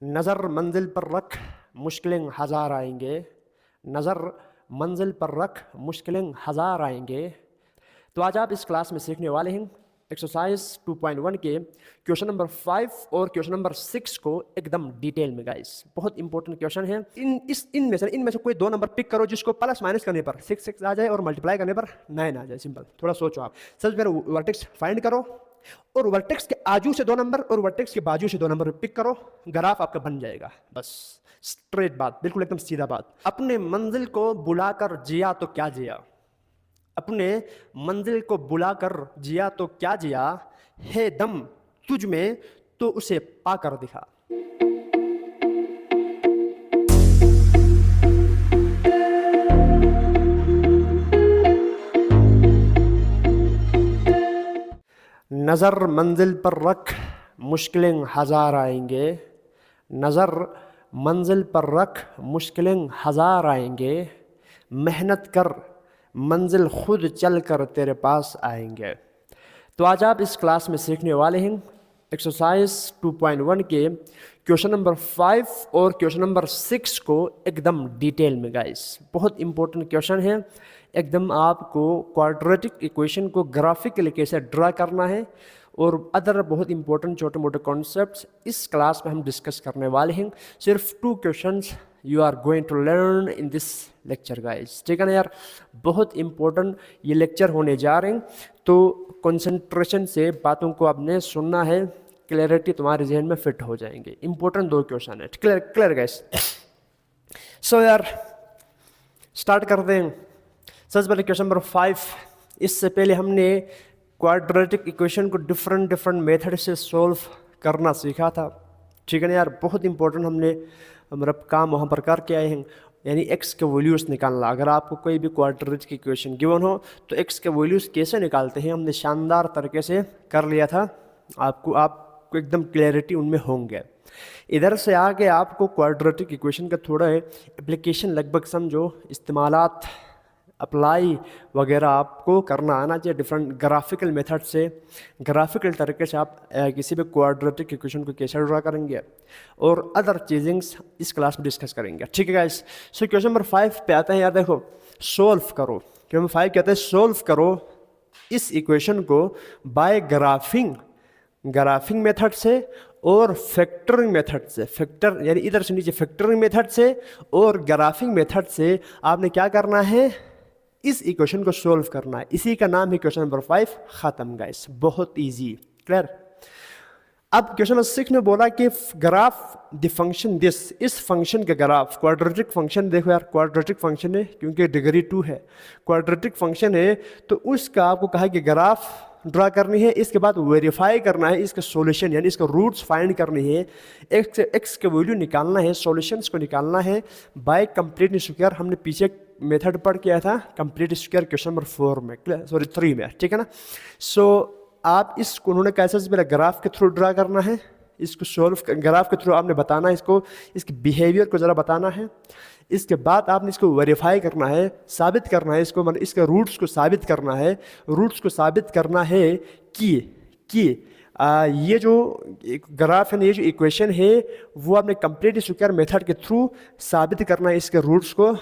नज़र मंजिल पर रख मुश्किलें हज़ार आएंगे। नज़र मंजिल पर रख मुश्किलें हज़ार आएंगे। तो आज आप इस क्लास में सीखने वाले हैं एक्सरसाइज 2.1 के क्वेश्चन नंबर 5 और क्वेश्चन नंबर 6 को एकदम डिटेल में गाइस। बहुत इंपॉर्टेंट क्वेश्चन है। इनमें से कोई दो नंबर पिक करो जिसको प्लस माइनस करने पर 6 आ जाए और मल्टीप्लाई करने पर 9 आ जाए। सिंपल, थोड़ा सोचो आप। सबसे पहले वर्टेक्स फाइंड करो और वर्टेक्स के आजू से दो नंबर और वर्टेक्स के बाजू से दो नंबर पिक करो, ग्राफ आपका बन जाएगा। बस स्ट्रेट बात, बिल्कुल एकदम सीधा बात। अपने मंजिल को बुलाकर जिया तो क्या जिया, अपने मंजिल को बुलाकर जिया तो क्या जिया, है दम तुझ में तो उसे पाकर दिखा। नज़र मंजिल पर रख मुश्किलें हज़ार आएंगे। नज़र मंजिल पर रख मुश्किलें हज़ार आएंगे। मेहनत कर मंजिल खुद चल कर तेरे पास आएंगे। तो आज आप इस क्लास में सीखने वाले हैं एक्सरसाइज 2.1 के क्वेश्चन नंबर 5 और क्वेश्चन नंबर 6 को एकदम डिटेल में गाइस। बहुत इंपॉर्टेंट क्वेश्चन है। एकदम आपको क्वाड्रेटिक इक्वेशन को ग्राफिकली कैसे ड्रा करना है और अदर बहुत इंपॉर्टेंट छोटे मोटे कॉन्सेप्ट्स इस क्लास में हम डिस्कस करने वाले हैं। सिर्फ 2 questions you are going to learn in this lecture guys. ठीक है ना यार, बहुत इंपॉर्टेंट ये लेक्चर होने जा रहे हैं। तो कंसंट्रेशन से बातों को आपने सुनना है, क्लैरिटी तुम्हारे जहन में फिट हो जाएंगे। इंपॉर्टेंट 2 क्वेश्चन है। Clear guys. सो यार स्टार्ट कर दें। सबसे पहले क्वेश्चन नंबर 5। इससे पहले हमने क्वाड्रेटिक इक्वेशन को डिफरेंट मेथड से सॉल्व करना सीखा था। ठीक है ना यार, बहुत इंपॉर्टेंट हमने मतलब काम वहाँ पर करके आए हैं। यानी एक्स के वैल्यूज़ निकालना। अगर आपको कोई भी क्वाड्रेटिक इक्वेशन गिवन हो तो एक्स के वैल्यूज़ कैसे निकालते हैं हमने शानदार तरीके से कर लिया था। आपको एकदम क्लैरिटी उनमें होंगे। इधर से आगे आपको क्वाड्रेटिक इक्वेशन का थोड़ा एप्लीकेशन लगभग समझो, इस्तेमालात अप्लाई वगैरह आपको करना आना चाहिए। डिफरेंट ग्राफिकल मेथड से, ग्राफिकल तरीके से आप किसी भी क्वाड्रेटिक इक्वेशन को कैसे ड्रा करेंगे और अदर चीज़ें इस क्लास में डिस्कस करेंगे। ठीक है गाइस। सो क्वेश्चन नंबर 5 पे आते हैं यार। देखो, सोल्व करो। क्वेश्चन नंबर 5 कहते हैं सोल्व करो इस इक्वेशन को बाय ग्राफिंग मेथड से और फैक्टरिंग मेथड से। फैक्टर यानी इधर से नीचे फैक्टरिंग मेथड से और ग्राफिंग मेथड से आपने क्या करना है, इस इक्वेशन को सोल्व करना है। इसी का नाम है क्वेश्चन नंबर 5। खत्म गाइस, बहुत इजी। क्लियर। अब क्वेश्चन नंबर 6 में बोला कि ग्राफ द फंक्शन दिस, इस फंक्शन का ग्राफ। क्वाड्रेटिक फंक्शन देखो यार, क्वाड्रेटिक फंक्शन है क्योंकि डिग्री 2 है, क्वाड्रेटिक फंक्शन है तो उसका आपको कहा कि ग्राफ ड्रा करनी है। इसके बाद वेरीफाई करना है, इसका सॉल्यूशन यानी इसका रूट्स फाइंड करनी है, एक्स के वैल्यू निकालना है, सॉल्यूशंस को निकालना है बाय कंप्लीट स्क्वायर। हमने पीछे मेथड पढ़ किया था कंप्लीट स्क्वायर क्वेश्चन नंबर 4 में, सॉरी 3 में। ठीक है ना। सो आप इसको उन्होंने कैसे पहले ग्राफ के थ्रू ड्रा करना है, इसको सोल्व ग्राफ के थ्रू आपने बताना है, इसको इसके बिहेवियर को ज़रा बताना है। इसके बाद आपने इसको वेरीफाई करना है, साबित करना है इसको, मतलब इसके रूट्स को साबित करना है। रूट्स को साबित करना है कि ये जो ग्राफ है, ये जो इक्वेशन है वो आपने कंप्लीट स्क्वायर मेथड के थ्रू साबित करना है। इसके रूट्स को,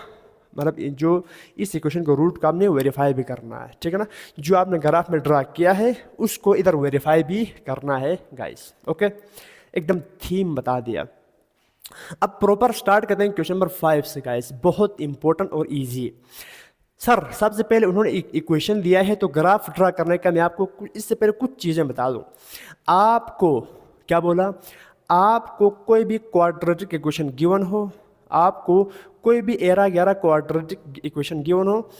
मतलब जो इस इक्वेशन को रूट का आपने वेरीफाई भी करना है। ठीक है ना। जो आपने ग्राफ में ड्रा किया है उसको इधर वेरीफाई भी करना है गाइस। ओके, एकदम थीम बता दिया। अब प्रॉपर स्टार्ट करते हैं क्वेश्चन नंबर 5 से गाइस। बहुत इंपॉर्टेंट और इजी। सर सबसे पहले उन्होंने इक्वेशन दिया है तो ग्राफ ड्रा करने का मैं आपको इससे पहले कुछ चीज़ें बता दूं। आपको क्या बोला, आपको कोई भी क्वाड्रेटिक इक्वेशन गिवन हो, आपको कोई भी 11 क्वाड्रेटिक इक्वेशन गिवन हो,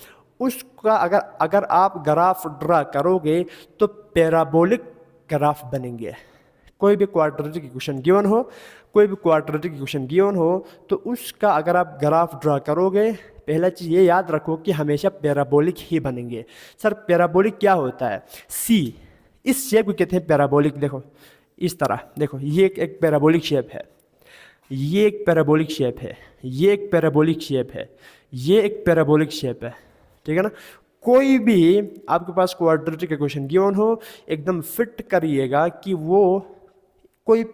उसका अगर आप ग्राफ ड्रा करोगे तो पैराबोलिक ग्राफ बनेंगे। कोई भी क्वाड्रेटिक इक्वेशन गिवन हो, कोई भी क्वाड्रेटिक इक्वेशन गिवन हो तो उसका अगर आप ग्राफ ड्रा करोगे, पहला चीज़ ये याद रखो कि हमेशा पैराबोलिक ही बनेंगे। सर पैराबोलिक क्या होता है? सी, इस शेप को कहते हैं पैराबोलिक। देखो इस तरह, देखो ये एक पैराबोलिक शेप है, ये एक पैराबोलिक शेप है, ये एक पैराबोलिक शेप है, ये एक पैराबोलिक शेप है। ठीक है ना। कोई भी आपके पास क्वाड्रेटिक इक्वेशन गिवन हो, एकदम फिट करिएगा कि वो कोई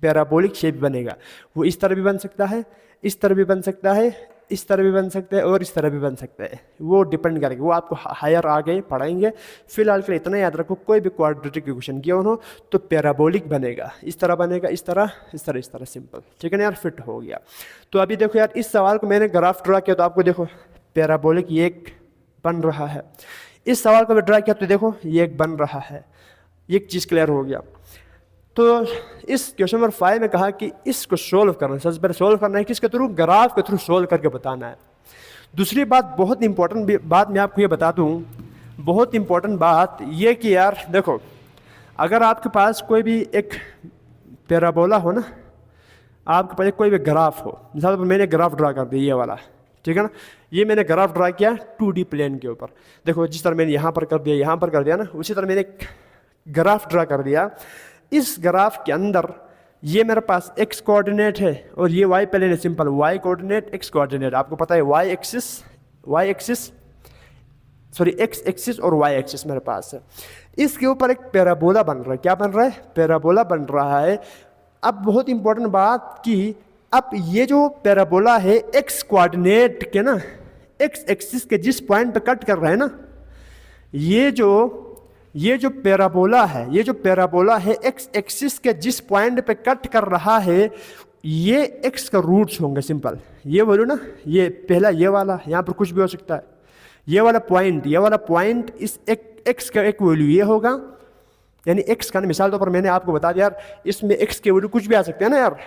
पैराबोलिक शेप बनेगा। वो इस तरह भी बन सकता है, इस तरह भी बन सकता है, इस तरह भी बन सकता है और इस तरह भी बन सकता है। वो डिपेंड करेगा, वो आपको हायर आगे पढ़ाएंगे। फिलहाल के लिए इतना याद रखो, कोई भी क्वाड्रेटिक इक्वेशन किया हो तो पैराबोलिक बनेगा, इस तरह बनेगा, इस तरह, इस तरह, इस तरह, सिंपल। ठीक है ना यार, फिट हो गया। तो अभी देखो यार, इस सवाल को मैंने ग्राफ ड्रा किया तो आपको देखो पैराबोलिक ये एक बन रहा है। इस सवाल को मैं ड्रा किया तो देखो ये एक बन रहा है। ये एक चीज़ क्लियर हो गया। तो इस क्वेश्चन नंबर 5 में कहा कि इसको सोल्व करना है, सबसे पहले सोल्व करना है किसके थ्रू, ग्राफ के थ्रू सोल्व करके बताना है। दूसरी बात, बहुत इंपॉर्टेंट बात मैं आपको ये बता दूं, बहुत इंपॉर्टेंट बात ये कि यार देखो, अगर आपके पास कोई भी एक पैराबोला हो ना, आपके पास कोई भी ग्राफ हो, मिसाल पर मैंने ग्राफ ड्रा कर दिया ये वाला, ठीक है ना, ये मैंने ग्राफ ड्रा किया 2D प्लेन के ऊपर। देखो जिस तरह मैंने यहाँ पर कर दिया, यहाँ पर कर दिया ना, उसी तरह मैंने एक ग्राफ ड्रा कर दिया। इस ग्राफ के अंदर ये मेरे पास x कोऑर्डिनेट है और ये y प्लेन है, simple y coordinate x coordinate. आपको पता है y एक्सिस और y एक्सिस मेरे पास है। इसके ऊपर एक पैराबोला बन रहा है। क्या बन रहा है? पैराबोला बन रहा है। अब बहुत इंपॉर्टेंट बात कि अब ये जो पैराबोला है x कोऑर्डिनेट के ना, x एक्सिस के जिस पॉइंट पे कट कर रहा है ना, ये जो पैराबोला है x एक्सिस के जिस पॉइंट पे कट कर रहा है, ये x का रूट्स होंगे, सिंपल। ये बोलो ना, ये पहला ये वाला, यहाँ पर कुछ भी हो सकता है, ये वाला पॉइंट इस x का एक वैल्यू ये होगा, यानी x का, मिसाल तौर पर मैंने आपको बता दिया यार, इसमें x के वैल्यू कुछ भी आ सकते हैं ना यार।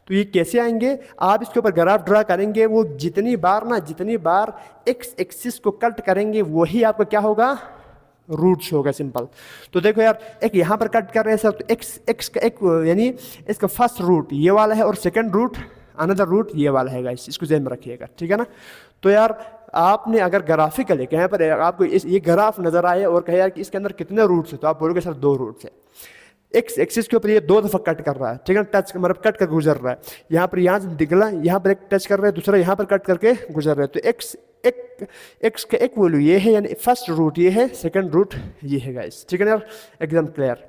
तो ये कैसे आएंगे? आप इसके ऊपर ग्राफ ड्रा करेंगे, वो जितनी बार x एक्सिस को कट करेंगे वही आपका क्या होगा, रूट्स होगा, सिंपल। तो देखो यार, एक यहाँ पर कट कर रहे हैं सर, तो x का एक यानी इसका फर्स्ट रूट ये वाला है और सेकंड रूट अनदर रूट ये वाला है गाइस, इसको ध्यान में रखिएगा, ठीक है ना। तो यार आपने अगर ग्राफिकल कहीं पर आपको ये ग्राफ नजर आए और कहे यार कि इसके अंदर कितने रूट्स है, तो आप बोलोगे सर 2 रूट्स है। एक्स एक्सिस के ऊपर ये 2 दफा कट कर रहा है, ठीक है, टच मतलब कट कर गुजर रहा है। यहाँ पर यहाँ से निकला, यहाँ पर एक टच कर रहा है, दूसरा यहाँ पर कट करके गुजर रहा है। तो एक्स का एक वैल्यू ये है, यानी फर्स्ट रूट ये है, सेकंड रूट ये है गाइस, ठीक है ना यार, एकदम क्लियर।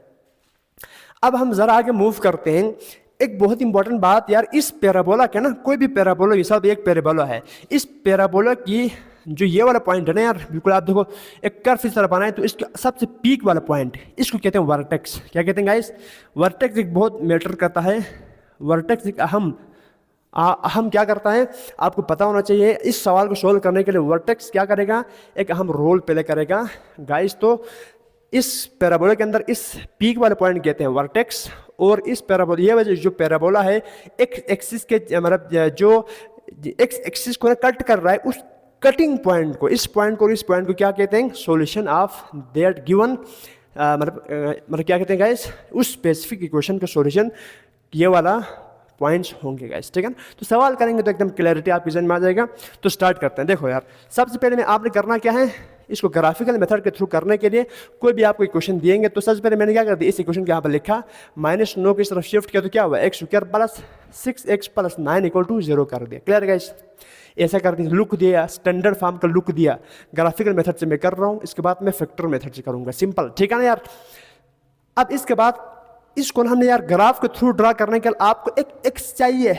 अब हम जरा आगे मूव करते हैं। एक बहुत इंपॉर्टेंट बात यार, इस पैराबोला के ना, कोई भी पैराबोला, ये सब एक पैराबोला है, इस पैराबोला की जो ये वाला पॉइंट है ना यार, बिल्कुल आप देखो एक कर्व इस तरह बनाए, तो इसके सबसे पीक वाला पॉइंट, इसको कहते हैं वर्टेक्स। क्या कहते हैं गाइस? वर्टेक्स एक बहुत मैटर करता है। वर्टेक्स एक अहम क्या करता है, आपको पता होना चाहिए। इस सवाल को सोल्व करने के लिए वर्टेक्स क्या करेगा, एक अहम रोल प्ले करेगा गाइस। तो इस पैराबोला के अंदर इस पीक वाले पॉइंट कहते हैं वर्टेक्स, और इस पैराबोला, ये वजह जो पैराबोला है एक्स एक्सिस के मतलब जो एक्स एक्सिस को कट कर रहा है, उस कटिंग पॉइंट को, इस पॉइंट को और इस पॉइंट को क्या कहते हैं, सॉल्यूशन ऑफ दैट गिवन, मतलब क्या कहते हैं गाइस, उस स्पेसिफिक इक्वेशन का सॉल्यूशन ये वाला पॉइंट्स होंगे गाइस, ठीक है ना। तो सवाल करेंगे तो एकदम क्लैरिटी आपकी जन में आ जाएगा। तो स्टार्ट करते हैं। देखो यार, सबसे पहले में आपने करना क्या है, इसको ग्राफिकल मेथड के थ्रू करने के लिए कोई भी आपको इक्वेशन दिएंगे, तो सबसे पहले मैंने क्या कर दिया, इस इक्वेशन के यहाँ पर लिखा -9 की तरफ शिफ्ट किया, तो क्या हुआ, x² + 6x + 9 = 0 कर दिया। Clear guys? ऐसा कर दिया, लुक दिया, स्टैंडर्ड फॉर्म का लुक दिया। ग्राफिकल मेथड से मैं कर रहा हूँ, इसके बाद मैं फैक्टर मेथड से करूँगा, सिंपल, ठीक है ना यार। अब इसके बाद इसको हमने यार ग्राफ के थ्रू ड्रा करने के लिए आपको एक x चाहिए।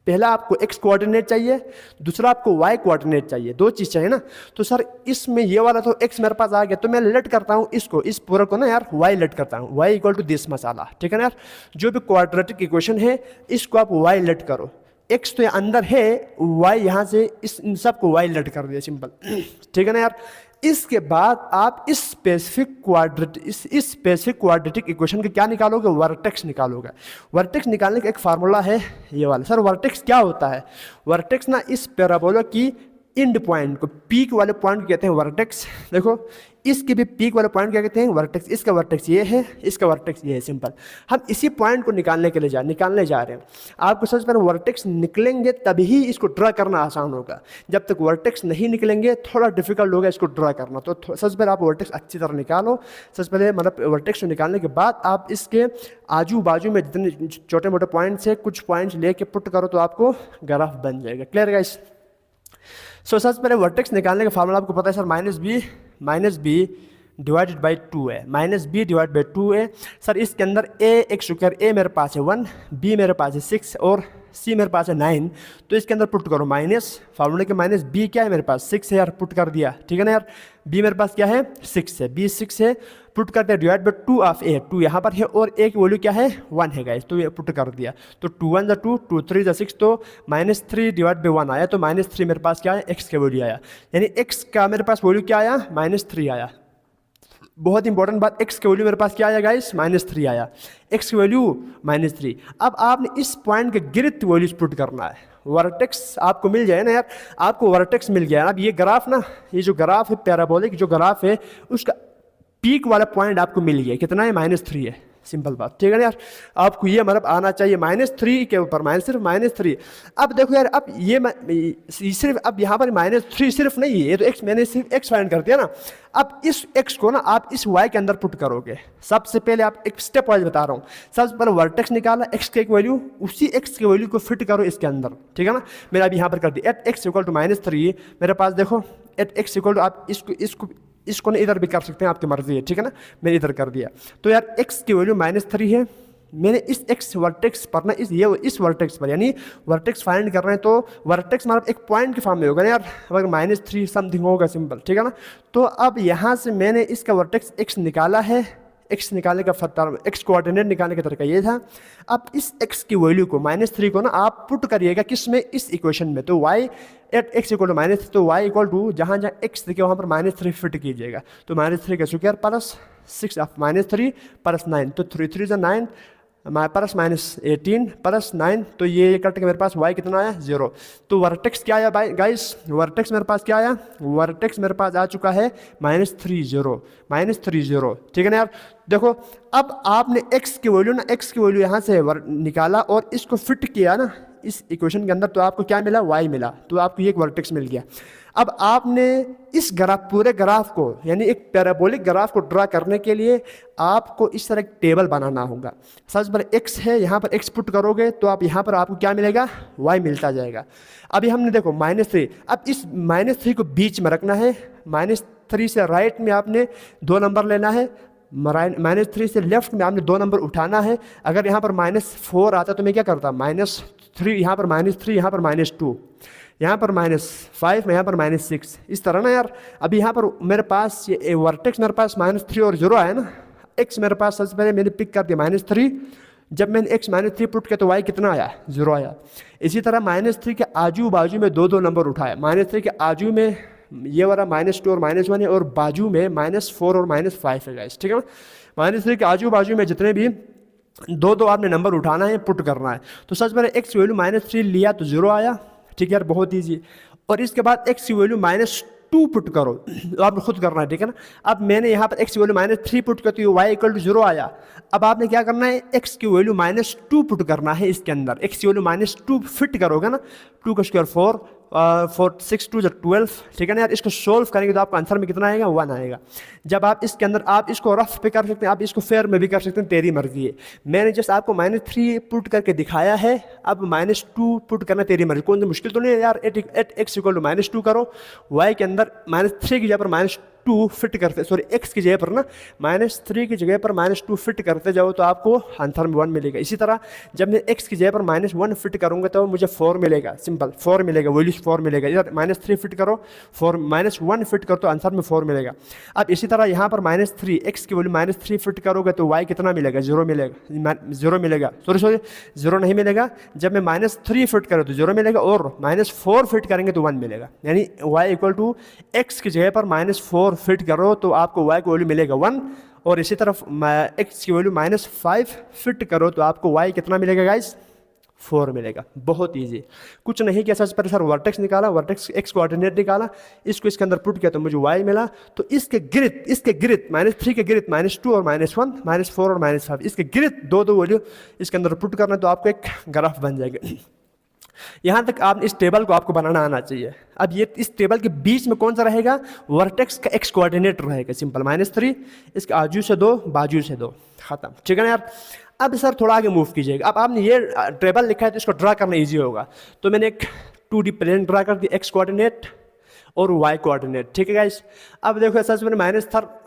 पहला आपको x कोऑर्डिनेट चाहिए, दूसरा आपको y कोऑर्डिनेट चाहिए, 2 चीज चाहिए ना। तो सर इसमें ये वाला तो x मेरे पास आ गया, तो मैं लेट करता हूँ इसको, इस पूरा को ना यार y लेट करता हूँ, y = दिस मसाला, ठीक है ना यार। जो भी क्वाड्रेटिक इक्वेशन है इसको आप y लेट करो, x तो अंदर है, y यहाँ से इन सबको y लेट कर दिया, सिंपल, ठीक है ना यार। इसके बाद आप इस स्पेसिफिक क्वाड्रेटिक इक्वेशन के क्या निकालोगे, वर्टेक्स निकालोगे। वर्टेक्स निकालने का एक फार्मूला है ये वाला। सर वर्टेक्स क्या होता है? वर्टेक्स ना इस पैराबोला की एंड पॉइंट को, पीक वाले पॉइंट को कहते हैं वर्टेक्स। देखो इसके भी पीक वाले पॉइंट क्या कहते हैं, वर्टेक्स। इसका वर्टेक्स ये है, इसका वर्टेक्स ये है, सिंपल। हम इसी पॉइंट को निकालने जा रहे हैं। आपको सबसे पहले वर्टेक्स निकलेंगे तभी ही इसको ड्रा करना आसान होगा। जब तक वर्टेक्स नहीं निकलेंगे थोड़ा डिफिकल्ट होगा इसको ड्रा करना। तो सबसे पहले आप वर्टेक्स अच्छी तरह निकालो। सबसे पहले मतलब वर्टेक्स को निकालने के बाद आप इसके आजू बाजू में जितने छोटे मोटे पॉइंट्स है, कुछ पॉइंट्स लेके पुट करो तो आपको ग्राफ बन जाएगा। Clear guys? सबसे पहले वर्टेक्स निकालने का फार्मूला आपको पता है सर, -b डिवाइडेड बाई 2 है, माइनस बी डिवाइड बाई 2 है। सर इसके अंदर ए एक्स स्क्वायर, ए मेरे पास है 1, बी मेरे पास है 6 और सी मेरे पास है 9, तो इसके अंदर पुट करो माइनस, फार्मूले के माइनस, बी क्या है मेरे पास 6 है यार, पुट कर दिया, ठीक है ना यार। बी मेरे पास क्या है 6 है, बी 6 है, पुट कर दिया, डिवाइड बाई 2 ऑफ ए, 2 यहाँ पर है और ए की वैल्यू क्या है 1 है गाइस, तो ये पुट कर दिया, तो 2 1 2, 2 3 6, तो -3 डिवाइड बाई 1 आया, तो -3 मेरे पास क्या है एक्स का वैल्यू आया, यानी एक्स का मेरे पास वैल्यू क्या आया -3 आया। बहुत इंपॉर्टेंट बात, एक्स की वैल्यू मेरे पास क्या आया गाइस -3 आया, एक्स की वैल्यू -3। अब आपने इस पॉइंट के गिरत वैल्यूज पुट करना है, वर्टेक्स आपको मिल जाए ना यार, आपको वर्टेक्स मिल गया। अब ये ग्राफ ना, ये जो ग्राफ है पैराबोलिक जो ग्राफ है, उसका पीक वाला पॉइंट आपको मिल गया, कितना है -3 है, सिंपल बात, ठीक है ना यार। आपको ये मतलब आना चाहिए -3 के ऊपर, सिर्फ -3। अब देखो यार, अब ये सिर्फ अब यहाँ पर -3 सिर्फ नहीं है, ये तो एक्स, मैंने सिर्फ एक्स फाइंड कर दिया ना। अब इस एक्स को ना आप इस वाई के अंदर पुट करोगे। सबसे पहले आप एक स्टेप वाइज बता रहा हूँ, सबसे पहले वर्टेक्स निकाला, एक्स की एक वैल्यू, उसी एक्स की वैल्यू को फिट करो इसके अंदर, ठीक है ना। मैंने अब यहाँ पर कर दिया, एट एक्स इक्वल टू -3, मेरे पास देखो एट एक्स इक्वल टू, आप इसको ना इधर भी कर सकते हैं, आपकी मर्जी है, ठीक है ना। मैंने इधर कर दिया, तो यार x की वैल्यू -3 है, मैंने इस x वर्टेक्स पर ना इस वर्टेक्स पर, यानी वर्टेक्स फाइंड कर रहे हैं, तो वर्टेक्स मतलब एक पॉइंट के फॉर्म में होगा ना यार, अगर -3 समथिंग होगा, सिंपल, ठीक है ना। तो अब यहाँ से मैंने इसका वर्टेक्स x निकाला है, x निकालने का x कोऑर्डिनेट निकालने का तरीका ये था। अब इस x की वैल्यू को -3 को ना आप पुट करिएगा किस में, इस इक्वेशन में, तो y at x equal to -3, तो y इक्वल टू जहाँ जहाँ x दिखे वहाँ पर -3 फिट कीजिएगा, तो -3 का स्क्वायर प्लस 6 ऑफ -3 प्लस 9, तो 3 3 9 प्लस -18 प्लस 9, तो ये कट के मेरे पास y कितना आया 0। तो वर्टेक्स क्या आया गाइस, वर्टेक्स मेरे पास क्या आया, वर्टेक्स मेरे पास आ चुका है -30, ठीक है ना यार। देखो अब आपने x की वैल्यू ना, x की वैल्यू यहाँ से निकाला और इसको फिट किया ना इस इक्वेशन के अंदर, तो आपको क्या मिला y मिला, तो आपको ये एक वर्टेक्स मिल गया। अब आपने इस ग्राफ, पूरे ग्राफ को, यानी एक पैराबोलिक ग्राफ को ड्रा करने के लिए आपको इस तरह एक टेबल बनाना होगा। सबसे पहले x है, यहाँ पर x पुट करोगे तो आप यहाँ पर आपको क्या मिलेगा y मिलता जाएगा। अभी हमने देखो -3, अब इस -3 को बीच में रखना है, -3 से राइट में आपने 2 नंबर लेना है, -3 से लेफ्ट में आपने 2 नंबर उठाना है। अगर यहाँ पर -4 आता तो मैं क्या करता, -3 यहाँ पर -3, यहाँ पर -2, यहाँ पर -5, यहाँ पर -6, इस तरह ना यार। अभी यहाँ पर मेरे पास ये वर्टेक्स मेरे पास -3 और 0 आया ना, x मेरे पास सबसे पहले मैंने पिक कर दिया -3, जब मैंने x -3 पुट किया तो y कितना आया 0 आया। इसी तरह -3 के आजू बाजू में 2 नंबर उठाया, -3 के आजू में ये वाला -2 और -1 है, और बाजू में -4 और -5 है गाइस, ठीक है ना। -3 के आजू बाजू में जितने भी 2 आपने नंबर उठाना है, पुट करना है। तो सबसे पहले x वैल्यू -3 लिया तो 0 आया, ठीक है यार, बहुत ईजी। और इसके बाद x की वैल्यू -2 पुट करो, तो आपने खुद करना है, ठीक है ना। अब मैंने यहाँ पर x की वैल्यू -3 पुट कर, तो y इक्वल टू 0 आया। अब आपने क्या करना है, x की वैल्यू -2 पुट करना है इसके अंदर, x की वैल्यू -2 फिट करोगे ना, 2 का स्क्वायर 4, 4 6 2 12, ठीक है ना यार। इसको सोल्व करेंगे तो आपका आंसर में कितना आएगा 1 आएगा। जब आप इसके अंदर, आप इसको रफ पे कर सकते हैं, आप इसको फेयर में भी कर सकते हैं, तेरी मर्जी है। मैंने जस्ट आपको -3 पुट करके दिखाया है, अब -2 पुट करना तेरी मर्जी, कौन सी मुश्किल तो नहीं है यार। एट एक्स इक्वल टू -2 करो, y के अंदर -3 की जगह पर -2 फिट करते, सॉरी x की जगह पर ना -3 की जगह पर -2 फिट करते जाओ तो आपको आंसर में 1 मिलेगा। इसी तरह जब मैं x की जगह पर -1 फिट करूंगा तो मुझे 4 मिलेगा, सिंपल 4 मिलेगा, वैल्यू 4 मिलेगा। इधर -3 फिट करो, 4 -1 फिट करो तो आंसर में 4 मिलेगा। अब इसी तरह यहाँ पर -3, x की वैल्यू -3 फिट करोगे तो y कितना मिलेगा 0 मिलेगा, 0 मिलेगा, सॉरी 0 नहीं मिलेगा। जब मैं -3 फिट करूँ तो 0 मिलेगा, और -4 फिट करेंगे तो 1 मिलेगा, यानी y इक्वल टू x की जगह पर -4 फिट करो तो आपको y की वैल्यू मिलेगा 1, और इसी तरफ x की वैल्यू -5 फिट करो तो आपको y कितना मिलेगा गाइस 4 मिलेगा। बहुत इजी, कुछ नहीं किया, सबसे पहले सर वर्टेक्स निकाला, वर्टेक्स x कोऑर्डिनेट निकाला, इसको इसके अंदर पुट किया तो मुझे y मिला। तो इसके गिरत -3 के गिरत -2 और -1, -4 और -5, इसके गिरत 2 वैल्यू इसके अंदर पुट करना तो आपको एक ग्राफ बन जाएगा। यहाँ तक आप इस टेबल को आपको बनाना आना चाहिए। अब ये इस टेबल के बीच में कौन सा रहेगा, वर्टेक्स का x कोऑर्डिनेट रहेगा, सिंपल -3, इसके आजू से 2 बाजू से 2, खत्म, ठीक है ना यार। अब सर थोड़ा आगे मूव कीजिएगा, अब आपने ये टेबल लिखा है तो इसको ड्रा करना ईजी होगा। तो मैंने एक 2D प्लेन ड्रा कर दिया, x कोऑर्डिनेट, और y कोऑर्डिनेट, ठीक है गाइस। अब देखो ऐसा मैंने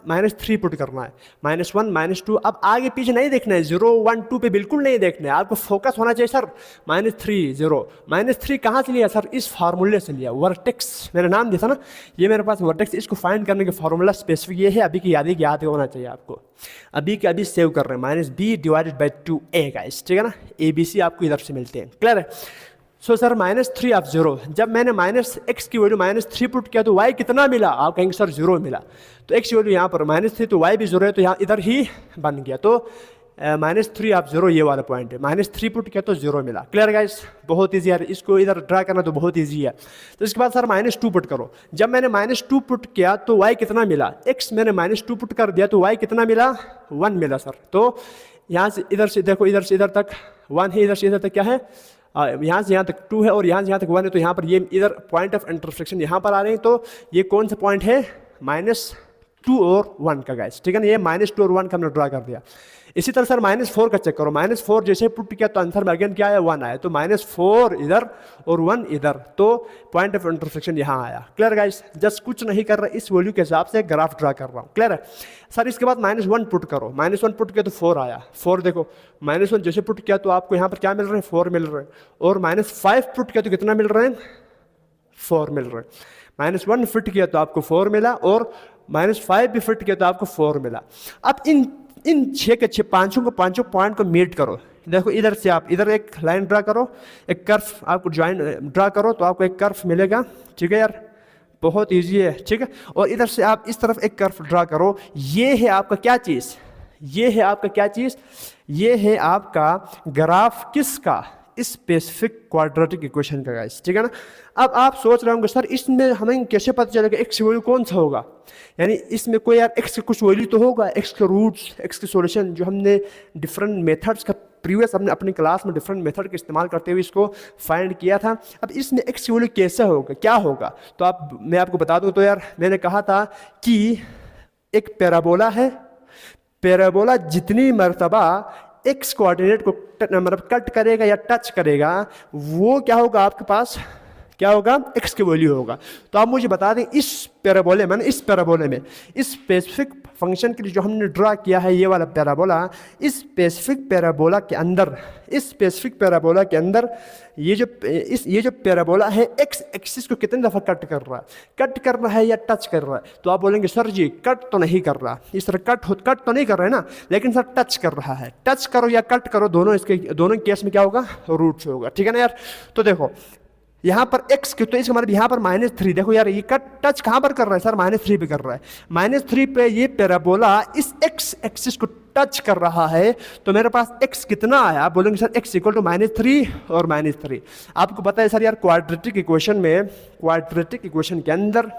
-3 पुट करना है, -1 -2, अब आगे पीछे नहीं देखना है, 0 1 2 पे बिल्कुल नहीं देखना है, आपको फोकस होना चाहिए सर -3 0। -3 कहाँ से लिया सर? इस फार्मूले से लिया, वर्टेक्स मेरा नाम दिया था ना, ये मेरे पास वर्टेक्स, इसको फाइंड करने का फार्मूला स्पेसिफिक ये है, अभी की याद होना चाहिए आपको, अभी के अभी सेव कर रहे हैं, -b/2a गाइस, ठीक है ना, ABC आपको इधर से मिलते हैं, क्लियर है। सो सर -3 ऑफ 0, जब मैंने -x की वैल्यू -3 पुट किया तो y कितना मिला? आप कहेंगे सर 0 मिला, तो x की वैल्यू यहाँ पर -3 तो y भी 0 है, तो यहाँ इधर ही बन गया, तो -3 ऑफ 0 ये वाला पॉइंट है, -3 पुट किया तो 0 मिला, क्लियर गाइस, बहुत ईजी है, इसको इधर ड्रा करना तो बहुत ईजी है। तो इसके बाद सर -2 पुट करो, जब मैंने -2 पुट किया तो y कितना मिला? x मैंने -2 पुट कर दिया तो y कितना मिला? 1 मिला सर। तो यहाँ से इधर से देखो, इधर से इधर तक 1 है, इधर से इधर तक क्या है, यहाँ से यहाँ तक 2 है, और यहाँ से यहाँ तक 1 है, तो यहाँ पर ये इधर पॉइंट ऑफ इंटरसेक्शन यहाँ पर आ रहे हैं, तो ये कौन सा पॉइंट है? -2 और 1 का गाइस, ठीक है ना, ये -2 और 1 का हमने ड्रा कर दिया। इसी तरह सर -4 का चेक करो, -4 जैसे पुट किया तो आंसर में अगेन क्या आया? 1 आया, तो -4 इधर और 1 इधर, तो पॉइंट ऑफ इंटरसेक्शन यहाँ आया, क्लियर गाइस। जस्ट कुछ नहीं कर रहा, इस वैल्यू के हिसाब से ग्राफ ड्रा कर रहा हूँ, क्लियर है सर। इसके बाद -1 पुट करो, -1 पुट किया तो 4 आया, 4 देखो, -1 जैसे पुट किया तो आपको यहाँ पर क्या मिल रहे हैं? 4 मिल रहे हैं, और -5 पुट किया तो कितना मिल रहे हैं? 4 मिल रहे हैं। -1 फिट किया तो आपको 4 मिला, और -5 भी फिट किया तो आपको 4 मिला। अब इन 6 के 6 पांचों पॉइंट को मीट करो, देखो इधर से आप इधर एक लाइन ड्रा करो, एक कर्व आपको ज्वाइन ड्रा करो, तो आपको एक कर्व मिलेगा, ठीक है यार, बहुत इजी है, ठीक है। और इधर से आप इस तरफ एक कर्व ड्रा करो, ये है आपका क्या चीज़? ये है आपका क्या चीज़? ये है आपका ग्राफ किसका? स्पेसिफिक क्वाड्रेटिक इक्वेशन का गाइस, ठीक है ना। अब आप सोच रहे होंगे सर इसमें हमें कैसे पता चलेगा एक्स वैल्यू कौन सा होगा? यानी इसमें कोई यार एक्स का कुछ वैल्यू तो होगा, एक्स के रूट्स, एक्स के सॉल्यूशन, जो हमने डिफरेंट मेथड्स का प्रीवियस हमने अपनी क्लास में डिफरेंट मेथड का इस्तेमाल करते हुए इसको फाइंड किया था। अब इसमें एक्स वैल्यू कैसे होगा, क्या होगा? तो मैं आपको बता दूं, तो यार मैंने कहा था कि एक पैराबोला है, पैराबोला जितनी मर्तबा एक्स कोऑर्डिनेट को मतलब कट करेगा या टच करेगा, वो क्या होगा आपके पास? क्या होगा? एक्स की वैल्यू होगा। तो आप मुझे बता दें इस पैराबोले में, इस पैराबोले में इस स्पेसिफिक फंक्शन के लिए जो हमने ड्रा किया है ये वाला पैराबोला, इस स्पेसिफिक पैराबोला के अंदर, इस स्पेसिफिक पैराबोला के अंदर ये जो पैराबोला है एक्स एक्सिस को कितने दफ़ा कट कर रहा है? कट कर रहा है या टच कर रहा है? तो आप बोलेंगे सर जी कट तो नहीं कर रहा, इस तरह कट तो नहीं कर रहा है ना, लेकिन सर टच कर रहा है। टच करो या कट करो, दोनों केस में क्या होगा? रूट होगा, ठीक है ना यार। तो देखो यहाँ पर x की, तो इसका मतलब यहाँ पर -3, देखो यार ये कट टच कहाँ पर कर रहा है सर? -3 पे कर रहा है, -3 पे ये पैराबोला इस x एक्सिस को टच कर रहा है, तो मेरे पास x कितना आया? आप बोलेंगे सर x इक्वल टू -3 और -3। आपको पता है सर यार क्वाड्रेटिक इक्वेशन के अंदर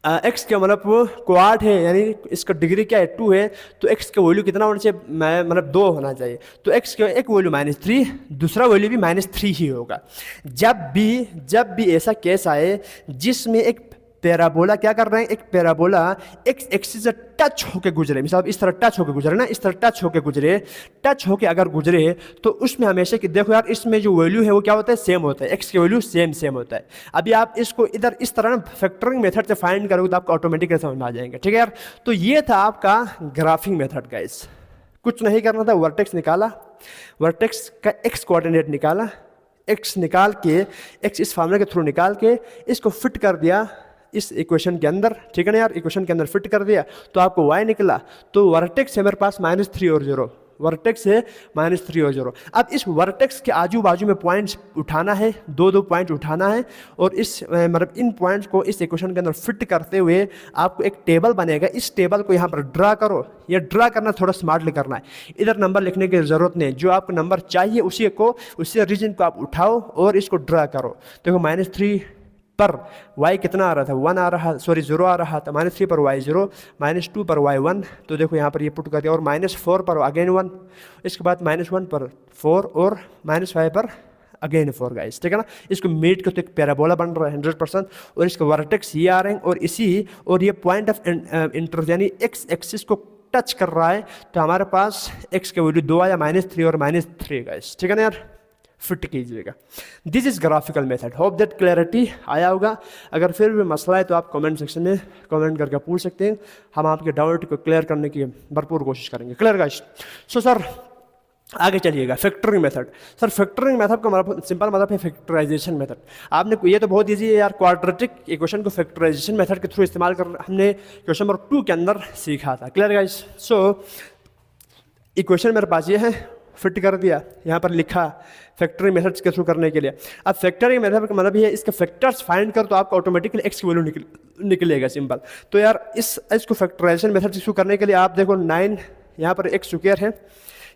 एक्स का मतलब क्वाड है, यानी इसका डिग्री क्या है? 2 है, तो एक्स का वैल्यू कितना होना चाहिए? मतलब 2 होना चाहिए। तो एक्स का एक वैल्यू -3, दूसरा वैल्यू भी -3 ही होगा। जब भी ऐसा केस आए जिसमें एक पैराबोला क्या कर रहे हैं, एक पैराबोला एक्स एक्सिस से टच होके गुजरे, मिसाल इस तरह टच होके गुजरे ना, इस तरह टच होके अगर गुजरे, तो उसमें हमेशा कि देखो यार इसमें जो वैल्यू है वो क्या होता है? सेम होता है, एक्स की वैल्यू सेम होता है। अभी आप इसको इधर इस तरह ना फैक्टरिंग मेथड से फाइंड करोगे तो आपको ऑटोमेटिकली समझ में आ जाएंगे, ठीक है यार। तो ये था आपका ग्राफिंग मेथड गाइस, कुछ नहीं करना था, वर्टेक्स निकाला, वर्टेक्स का एक्स कोऑर्डिनेट निकाला, एक्स निकाल के एक्स इस फार्मूले के थ्रू निकाल के इसको फिट कर दिया इस इक्वेशन के अंदर, ठीक है ना यार। इक्वेशन के अंदर फिट कर दिया तो आपको y निकला, तो वर्टेक्स है मेरे पास -3 और 0, वर्टेक्स है -3 और 0। अब इस वर्टेक्स के आजू बाजू में पॉइंट्स उठाना है, दो पॉइंट उठाना है, और इस मतलब इन पॉइंट्स को इस इक्वेशन के अंदर फिट करते हुए आपको एक टेबल बनेगा। इस टेबल को यहाँ पर ड्रा करो, ये ड्रा करना थोड़ा स्मार्टली करना है, इधर नंबर लिखने की ज़रूरत नहीं, जो आपको नंबर चाहिए उसी रीजन को आप उठाओ और इसको ड्रा करो। देखो -3 पर y कितना आ रहा था? 1 आ रहा, सॉरी 0 आ रहा था। -3 पर y 0, -2 पर y 1, तो देखो यहाँ पर ये पुट कर दिया, और -4 पर अगेन 1, इसके बाद -1 पर 4 और -5 पर अगेन 4 गाइस, ठीक है ना। इसको मीट करते एक पैराबोला बन रहा है 100%, और इसके वर्टेक्स ये आ रहे हैं, और ये पॉइंट ऑफ इंटर यानी एक्स एक्सिस को टच कर रहा है, तो हमारे पास x का वैल्यू 2 आया, -3 और -3 गाइस, ठीक है ना यार। फिट कीजिएगा। This is graphical method. Hope that clarity आया होगा। अगर फिर भी मसला है तो आप कमेंट सेक्शन में कमेंट करके पूछ सकते हैं, हम आपके डाउट को क्लियर करने की भरपूर कोशिश करेंगे। Clear guys? सो सर आगे चलिएगा, factoring method. Sir factoring method का मतलब सिंपल मतलब है फैक्टराइजेशन मेथड। आपने ये तो बहुत इजी है यार, क्वाड्रेटिक इक्वेशन को फैक्टराइजेशन मेथड के थ्रू इस्तेमाल कर हमने क्वेश्चन नंबर 2 के अंदर सीखा था। Clear guys? सो इक्वेशन मेरे पास ये है, फिट कर दिया, यहाँ पर लिखा फैक्टरिंग मेथड्स के थ्रू करने के लिए। अब फैक्टरिंग मेथड का मतलब ये है इसके फैक्टर्स फाइंड कर तो आपको ऑटोमेटिकली एक्स की वैल्यू निकलेगा। सिंपल। तो यार इसको फैक्टराइजेशन मेथड के थ्रू करने के लिए आप देखो 9 यहाँ पर एक्स स्क्वायर है,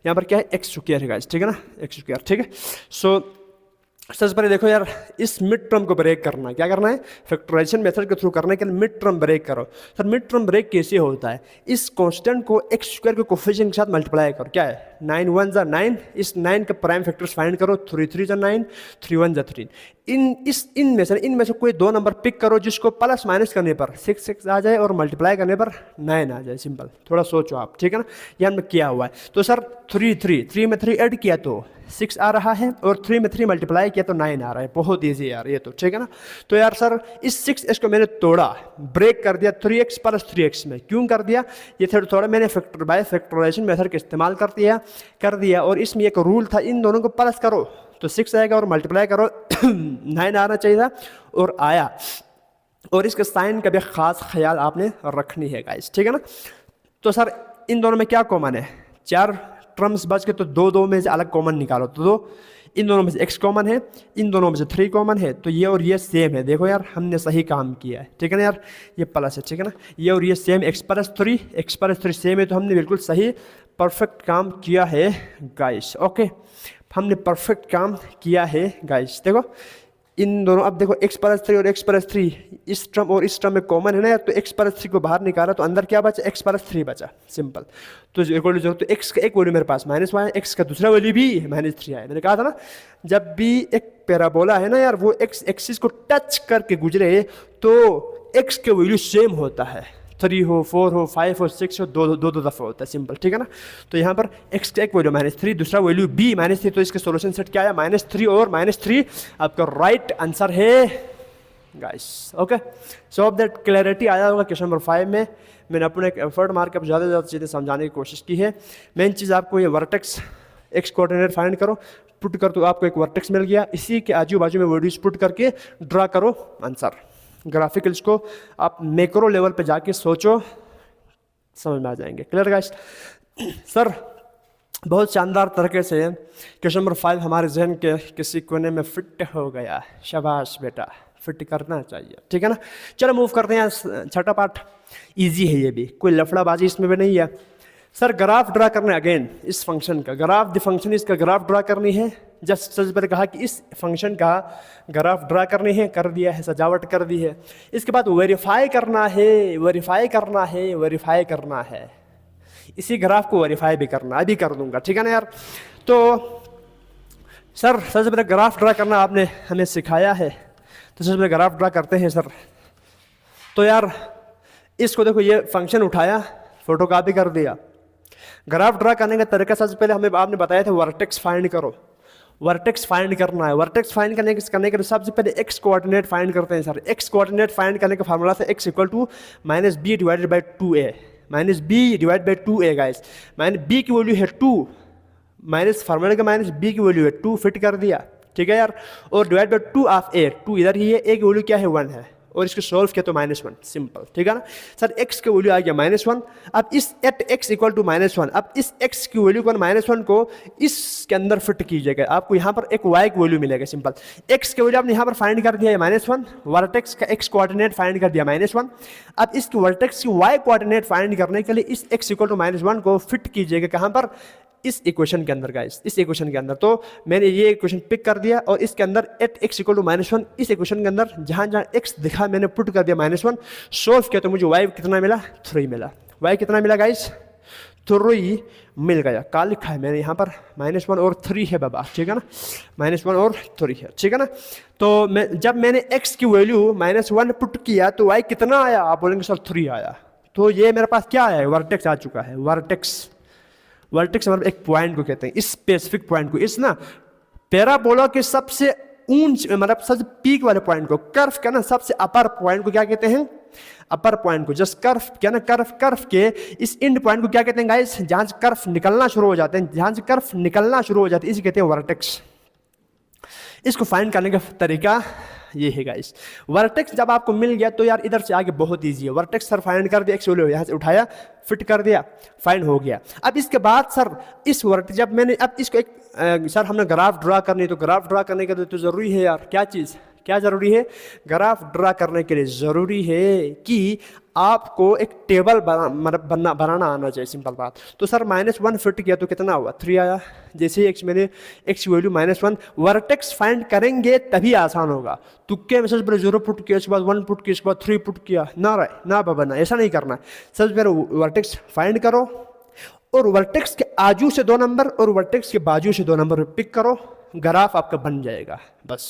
यहाँ पर क्या है एक्स स्क्वायर है गाइस, ठीक है ना, एक्स स्क्वायर। ठीक है। सो सबसे पहले देखो यार, इस मिड टर्म को ब्रेक करना है। क्या करना है? फैक्टराइजेशन मेथड के थ्रू करने के लिए मिड टर्म ब्रेक करो। सर मिड टर्म ब्रेक कैसे होता है? इस कांस्टेंट को एक्स स्क्वायर के कोफिशिएंट के साथ मल्टीप्लाई करो। क्या है? 9 1 जा 9, इस 9 का प्राइम फैक्टर्स फाइंड करो। 3 3 जा 9, 3 1 जा 3। इनमें से कोई दो नंबर पिक करो जिसको प्लस माइनस करने पर 6 6 आ जाए और मल्टीप्लाई करने पर 9 आ जाए। सिंपल। थोड़ा सोचो आप, ठीक है ना, यहाँ में किया हुआ है। तो सर 3 में 3 ऐड किया तो 6 आ रहा है और 3 में 3 मल्टीप्लाई किया तो 9 आ रहा है। बहुत ईजी यार ये तो, ठीक है ना। तो यार सर इस 6x को मैंने तोड़ा, ब्रेक कर दिया 3x प्लस 3x में। क्यों कर दिया? ये थोड़ा मैंने फैक्टराइजेशन मेथड का इस्तेमाल कर दिया और इसमें एक रूल था, इन दोनों को प्लस करो तो 6 आएगा और मल्टीप्लाई करो 9 आना चाहिए था और आया। और इसके साइन का भी खास ख्याल आपने रखनी है गाइस, ठीक है ना। तो सर इन दोनों में क्या कॉमन है? 4 टर्म्स बच के, तो 2 में से अलग कॉमन निकालो। तो इन दोनों में से x कॉमन है, इन दोनों में से 3 कॉमन है, तो ये और ये सेम है। देखो यार हमने सही काम किया है, ठीक है ना यार, ये प्लस है, ठीक है ना, ये और ये सेम, x प्लस 3 सेम है, तो हमने बिल्कुल सही परफेक्ट काम किया है गाइस। ओके, हमने परफेक्ट काम किया है गाइस। देखो इन दोनों, अब देखो x प्लस 3 और x प्लस 3 इस टर्म और इस टर्म में कॉमन है ना यार, तो x प्लस 3 को बाहर निकाला तो अंदर क्या बचा? x प्लस 3 बचा। सिंपल। तो इक्वल टू 0, तो x का एक वैल्यू मेरे पास -1 है, x का दूसरा वैल्यू भी -3 है। मैंने कहा था ना, जब भी एक पैराबोला है ना यार, वो x एक्सिस को टच करके गुजरे तो x के वैल्यू सेम होता है। 3 हो, 4 हो, 5 हो, 6 हो, दो दफ़ा होता है। सिंपल, ठीक है ना। तो यहाँ पर x का एक वैल्यू -3, दूसरा वैल्यू b -3, तो इसके सोल्यूशन सेट क्या आया? -3 और -3 आपका राइट आंसर है guys. Okay, so of that clarity आया होगा क्वेश्चन नंबर 5 में। मैंने अपने एक एफर्ट मार के ज़्यादा से ज़्यादा चीज़ें समझाने की कोशिश की है। मेन चीज़ आपको ये वर्टेक्स x कोऑर्डिनेट फाइंड करो, पुट कर, तो आपको एक वर्टेक्स मिल गया, इसी के आजू बाजू में वैल्यूज पुट करके ड्रा करो आंसर। ग्राफिकल्स को आप मैक्रो लेवल पे जाके सोचो, समझ में आ जाएंगे। Clear guys? सर बहुत शानदार तरीके से क्वेश्चन नंबर 5 हमारे जहन के किसी कोने में फिट हो गया। शाबाश बेटा, फिट करना चाहिए, ठीक है ना। चलो मूव करते हैं, छठा पार्ट इजी है, ये भी कोई लफड़ाबाजी इसमें भी नहीं है। सर ग्राफ ड्रा करना, अगेन इस फंक्शन का ग्राफ, द फंक्शन इसका ग्राफ ड्रा करनी है। जस्ट सबसे पहले कहा कि इस फंक्शन का ग्राफ ड्रा करनी है, कर दिया है, सजावट कर दी है। इसके बाद वेरीफाई करना है, वेरीफाई करना है, वेरीफाई करना है। इसी ग्राफ को वेरीफाई भी करना, अभी कर दूंगा, ठीक है ना यार। तो सर सबसे पहले ग्राफ ड्रा करना आपने हमें सिखाया है, तो सबसे पहले ग्राफ ड्रा करते हैं सर। तो यार इसको देखो, ये फंक्शन उठाया, फोटो कॉपी कर दिया। ग्राफ ड्रा करने का तरीका सबसे पहले हमें आपने बताया था वर्टेक्स फाइंड करो, वर्टेक्स फाइंड करना है। वर्टेक्स फाइंड करने के लिए सबसे पहले एक्स कोऑर्डिनेट फाइंड करते हैं सर। एक्स कोऑर्डिनेट फाइंड करने का फार्मूला था x equal to -b divided by 2a, -b divide by 2a guys. b की वैल्यू है 2, माइनस फार्मूले का -b की वैल्यू है 2, फिट कर दिया, ठीक है यार। और डिवाइड बाई 2 ऑफ a, 2 इधर ही है, a की वैल्यू क्या है? 1 है, और इसको सोल्व किया तो -1, सिंपल, ठीक है ना सर। x की वैल्यू आ गया -1। अब इस एट x इक्वल टू -1, अब इस x की वैल्यू को -1 को इसके अंदर फिट कीजिएगा, आपको यहाँ पर एक y की वैल्यू मिलेगा। सिंपल, x की वैल्यू आपने यहाँ पर फाइंड कर दिया है -1, वर्टेक्स का x कोऑर्डिनेट फाइंड कर दिया -1। अब इस वर्टेक्स की y कोऑर्डिनेट फाइंड करने के लिए इस x इक्वल टू -1 को फिट कीजिएगा कहाँ पर? इस इक्वेशन के अंदर गाइस, इस इक्वेशन के अंदर। तो मैंने ये इक्वेशन पिक कर दिया और इसके अंदर एट x इक्वल टू -1, इस इक्वेशन के अंदर जहाँ जहाँ x दिखा मैंने पुट कर दिया -1, सोल्व किया तो मुझे y कितना मिला? 3 मिला। y कितना मिला गाइस? 3 मिल गया। क्या लिखा है मैंने यहाँ पर? -1 और 3 है बाबा, ठीक है ना, -1 और 3 है, ठीक है ना। तो जब मैंने x की वैल्यू -1 पुट किया तो y कितना आया? आप बोलेंगे सर 3 आया। तो ये मेरे पास क्या आया है? वर्टेक्स आ चुका है। वर्टेक्स, वर्टेक्स मतलब एक पॉइंट को कहते हैं, इस स्पेसिफिक पॉइंट को, इस ना पैराबोला के सबसे ऊंच मतलब सबसे पीक वाले पॉइंट को, कर्व का ना सबसे अपर पॉइंट को क्या कहते हैं, अपर पॉइंट को। जस्ट कर्व क्या ना, कर्व के इस एंड पॉइंट को क्या कहते हैं गाइस, जहां से कर्व निकलना शुरू हो जाते हैं, जहां से कर्व निकलना शुरू हो जाते हैं, इसे कहते हैं वर्टेक्स। इसको फाइंड करने का तरीका ये है गाइस। वर्टेक्स जब आपको मिल गया तो यार इधर से आगे बहुत इजी है। वर्टेक्स सर फाइंड कर दिया, एक्स वैल्यू यहाँ से उठाया, फिट कर दिया, फाइंड हो गया। अब इसके बाद सर इस वर्टेक्स जब मैंने अब इसको एक सर हमने ग्राफ ड्रा करनी है, तो ग्राफ ड्रा करने के लिए तो ज़रूरी है यार क्या चीज़, क्या ज़रूरी है, ग्राफ ड्रा करने के लिए ज़रूरी है कि आपको एक टेबल बनाना आना चाहिए, सिंपल बात। तो सर -1 फिट किया तो कितना हुआ, 3 आया। जैसे ही मैंने एक्स वैल्यू -1, वर्टेक्स फाइंड करेंगे तभी आसान होगा। तुक्के में सबसे पहले 0 पुट किया, उसके बाद 1 पुट किया, उसके बाद 3 पुट किया, ना बाबा ना, ऐसा नहीं करना। सबसे पहले वर्टेक्स फाइंड करो और वर्टेक्स के आजू से 2 नंबर और वर्टेक्स के बाजू से 2 नंबर पिक करो, ग्राफ आपका बन जाएगा। बस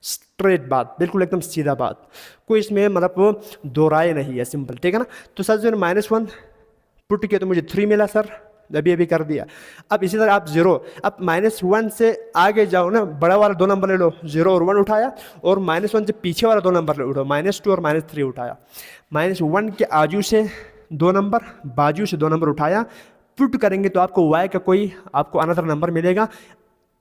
स्ट्रेट बात, बिल्कुल एकदम सीधा बात, कोई इसमें मतलब दो राय नहीं है, सिंपल, ठीक है ना। तो सर जो -1 पुट किया तो मुझे 3 मिला सर, अभी कर दिया। अब इसी तरह आप 0, अब -1 से आगे जाओ ना, बड़ा वाला 2 नंबर ले लो, 0 और 1 उठाया, और -1 से पीछे वाला 2 नंबर ले उठो, -2 और -3 उठाया। -1 के आजू से 2 नंबर, बाजू से 2 नंबर उठाया, पुट करेंगे तो आपको y का कोई आपको अनदर नंबर मिलेगा।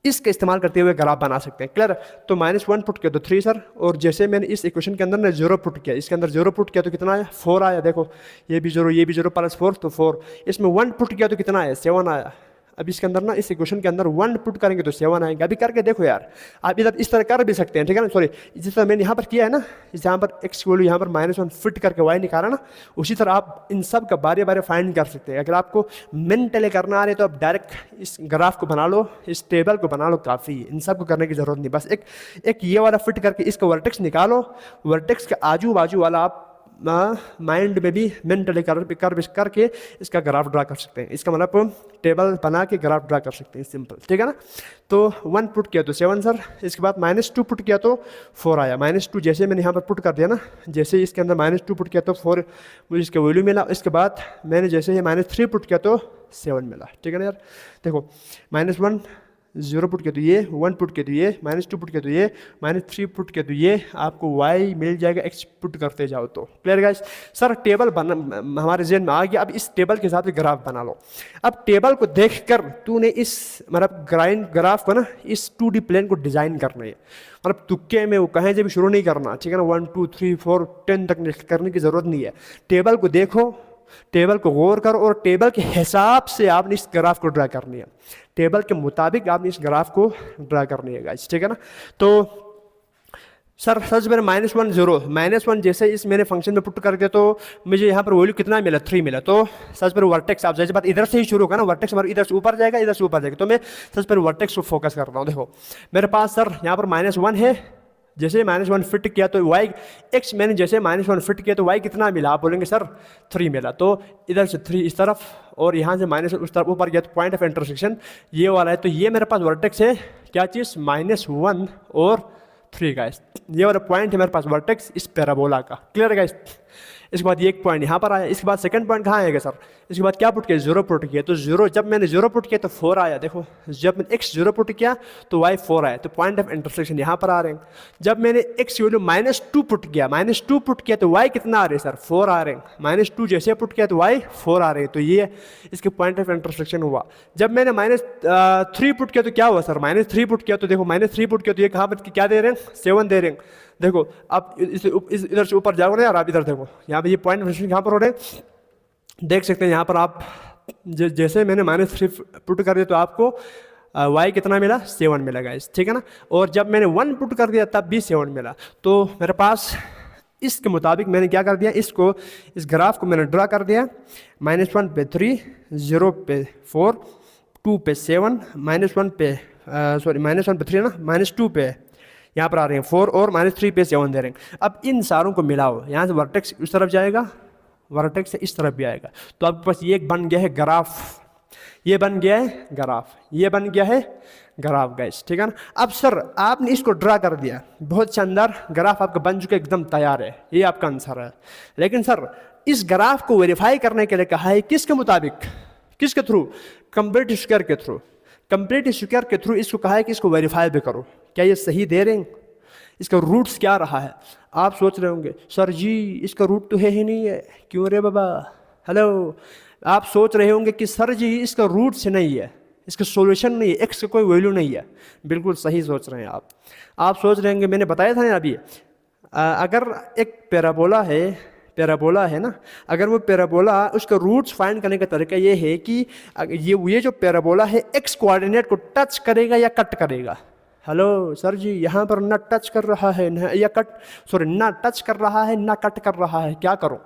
इसका इस्तेमाल करते हुए ग्राफ बना सकते हैं, क्लियर। तो -1 पुट किया तो 3 सर, और जैसे मैंने इस इक्वेशन के अंदर ने 0 पुट किया, इसके अंदर 0 पुट किया तो कितना आया, 4 आया। देखो ये भी 0, ये भी 0, +4 तो 4। इसमें 1 पुट किया तो कितना आया, 7 आया। अब इसके अंदर ना, इस इक्वेशन के अंदर 1 पुट करेंगे तो 7 आएंगे। अभी करके देखो यार, आप इधर इस तरह कर भी सकते हैं, ठीक है ना। सॉरी, जिस तरह मैंने यहाँ पर किया है ना, इस यहाँ पर एक्स वैल्यू यहाँ पर -1 फिट करके y निकाला ना, उसी तरह आप इन सब का बारे बारे फाइंड कर सकते हैं। अगर आपको मेंटली करना आ रहा है तो आप डायरेक्ट इस ग्राफ को बना लो, इस टेबल को बना लो, काफ़ी, इन सब को करने की जरूरत नहीं। बस एक ये वाला फिट करके इसका वर्टेक्स निकालो, वर्टेक्स के आजू बाजू वाला आप माइंड में भी मेंटली करके इसका ग्राफ ड्रा कर सकते हैं। इसका मतलब टेबल बना के ग्राफ ड्रा कर सकते हैं, सिंपल, ठीक है ना। तो 1 पुट किया तो 7 सर, इसके बाद -2 पुट किया तो 4 आया। -2 जैसे मैंने यहाँ पर पुट कर दिया ना, जैसे इसके अंदर -2 पुट किया तो 4 मुझे इसका वैल्यू मिला। इसके बाद मैंने जैसे ही -3 पुट किया तो 7 मिला, ठीक है ना यार। देखो -1 0 पुट किया तो ये, 1 पुट किया तो ये, -2 पुट किया तो ये, -3 पुट किया तो ये, आपको y मिल जाएगा x पुट करते जाओ तो। Clear guys. सर टेबल हमारे जेहन में आ गया, अब इस टेबल के साथ ग्राफ बना लो। अब टेबल को देखकर तूने इस मतलब ग्राफ को ना, इस 2D प्लेन को डिजाइन करना है, मतलब तुक्के में वो कहीं से भी शुरू नहीं करना, ठीक है ना। 1 2 3 4 10 तक करने की जरूरत नहीं है। टेबल को देखो, टेबल को गौर करो, और टेबल के हिसाब से आपने इस ग्राफ को ड्रा करनी है, टेबल के मुताबिक आपने इस ग्राफ को ड्रा करनी है गाइस, ठीक है ना। तो सर सबसे पहले -1 0, -1 जैसे इस मैंने फंक्शन में पुट कर दिया तो मुझे यहाँ पर वैल्यू कितना मिला, 3 मिला। तो सबसे पहले वर्टेक्स, आप जैसे बात इधर से ही शुरू होगा ना, वर्टेक्स हमारा इधर से ऊपर जाएगा, इधर से ऊपर जाएगा, तो मैं सबसे पहले वर्टेक्स को फोकस कर रहा हूँ। देखो मेरे पास सर यहाँ पर -1 है, जैसे -1 फिट किया तो y x, मैंने जैसे -1 फिट किया तो y कितना मिला, आप बोलेंगे सर 3 मिला। तो इधर से 3 इस तरफ और यहाँ से -1 उस तरफ ऊपर गया तो पॉइंट ऑफ इंटरसेक्शन ये वाला है। तो ये मेरे पास वर्टेक्स है, क्या चीज़, -1 और 3 गाइस, ये वाला पॉइंट है मेरे पास वर्टेक्स इस पैराबोला का। Clear guys. इसके बाद ये एक पॉइंट यहाँ पर आया, इसके बाद सेकंड पॉइंट कहाँ आएगा सर, इसके बाद क्या पुट किया, 0 पुट किया तो 0, जब मैंने 0 पुट किया तो 4 आया। देखो जब मैंने x 0 पुट किया तो y 4 आया, तो पॉइंट ऑफ इंटरसेक्शन यहाँ पर आ रहे हैं। जब मैंने x वैल्यू -2 पुट किया, -2 पुट किया तो y कितना आ रहे हैं सर, 4 आ रहे हैं। -2 जैसे पुट किया तो y 4 आ रहे हैं, तो ये इसके पॉइंट ऑफ इंटरसेक्शन हुआ। जब मैंने -3 पुट किया तो क्या हुआ सर, -3 पुट किया तो देखो -3 पुट किया तो ये कहाँ पर क्या दे रहे हैं, 7 दे रहे हैं। देखो आप इधर से ऊपर जाओगे ना यार, आप इधर देखो, यहाँ पे ये पॉइंट यहाँ पर हो रहे हैं, देख सकते हैं यहाँ पर आप, जैसे मैंने -3 पुट कर दिया तो आपको y कितना मिला, 7 मिला गाइस, ठीक है ना। और जब मैंने 1 पुट कर दिया तब भी 7 मिला। तो मेरे पास इसके मुताबिक मैंने क्या कर दिया, इसको इस ग्राफ को मैंने ड्रा कर दिया। -1 पे 3, 0 पे 4, 2 पे 7, -1 पे -1 पे 3 ना, -2 पे यहाँ पर आ रहे हैं 4 और -3 पे 7 दे रहे हैं। अब इन सारों को मिलाओ, यहाँ से वर्टेक्स इस तरफ जाएगा, वर्टेक्स से इस तरफ भी आएगा, तो आपके पास ये बन गया है ग्राफ, ये बन गया है ग्राफ, ये बन गया है ग्राफ गाइस, ठीक है ना। अब सर आपने इसको ड्रा कर दिया, बहुत शानदार ग्राफ आपका बन चुका है, एकदम तैयार है, ये आपका आंसर है। लेकिन सर इस ग्राफ को वेरीफाई करने के लिए कहा है किसके मुताबिक, किसके थ्रू, कंप्लीट स्क्वायर के थ्रू। कंप्लीट स्क्वायर के थ्रू इसको कहा है कि इसको वेरीफाई भी करो, क्या ये सही दे रहे हैं, इसका रूट्स क्या रहा है। आप सोच रहे होंगे सर जी इसका रूट तो है ही नहीं है, क्यों रे बाबा, हेलो। आप सोच रहे होंगे कि सर जी इसका रूट से नहीं है, इसका सॉल्यूशन नहीं है, एक्स का कोई वैल्यू नहीं है। बिल्कुल सही सोच रहे हैं आप। आप सोच रहे होंगे मैंने बताया था ना अभी, अगर एक पैराबोला है ना, अगर वो पैराबोला उसका रूट्स फाइंड करने का तरीका ये है कि ये जो पैराबोला है एक्स कोऑर्डिनेट को टच करेगा या कट करेगा। हेलो सर जी यहाँ पर ना टच कर रहा है ना टच कर रहा है ना कट कर रहा है, क्या करो।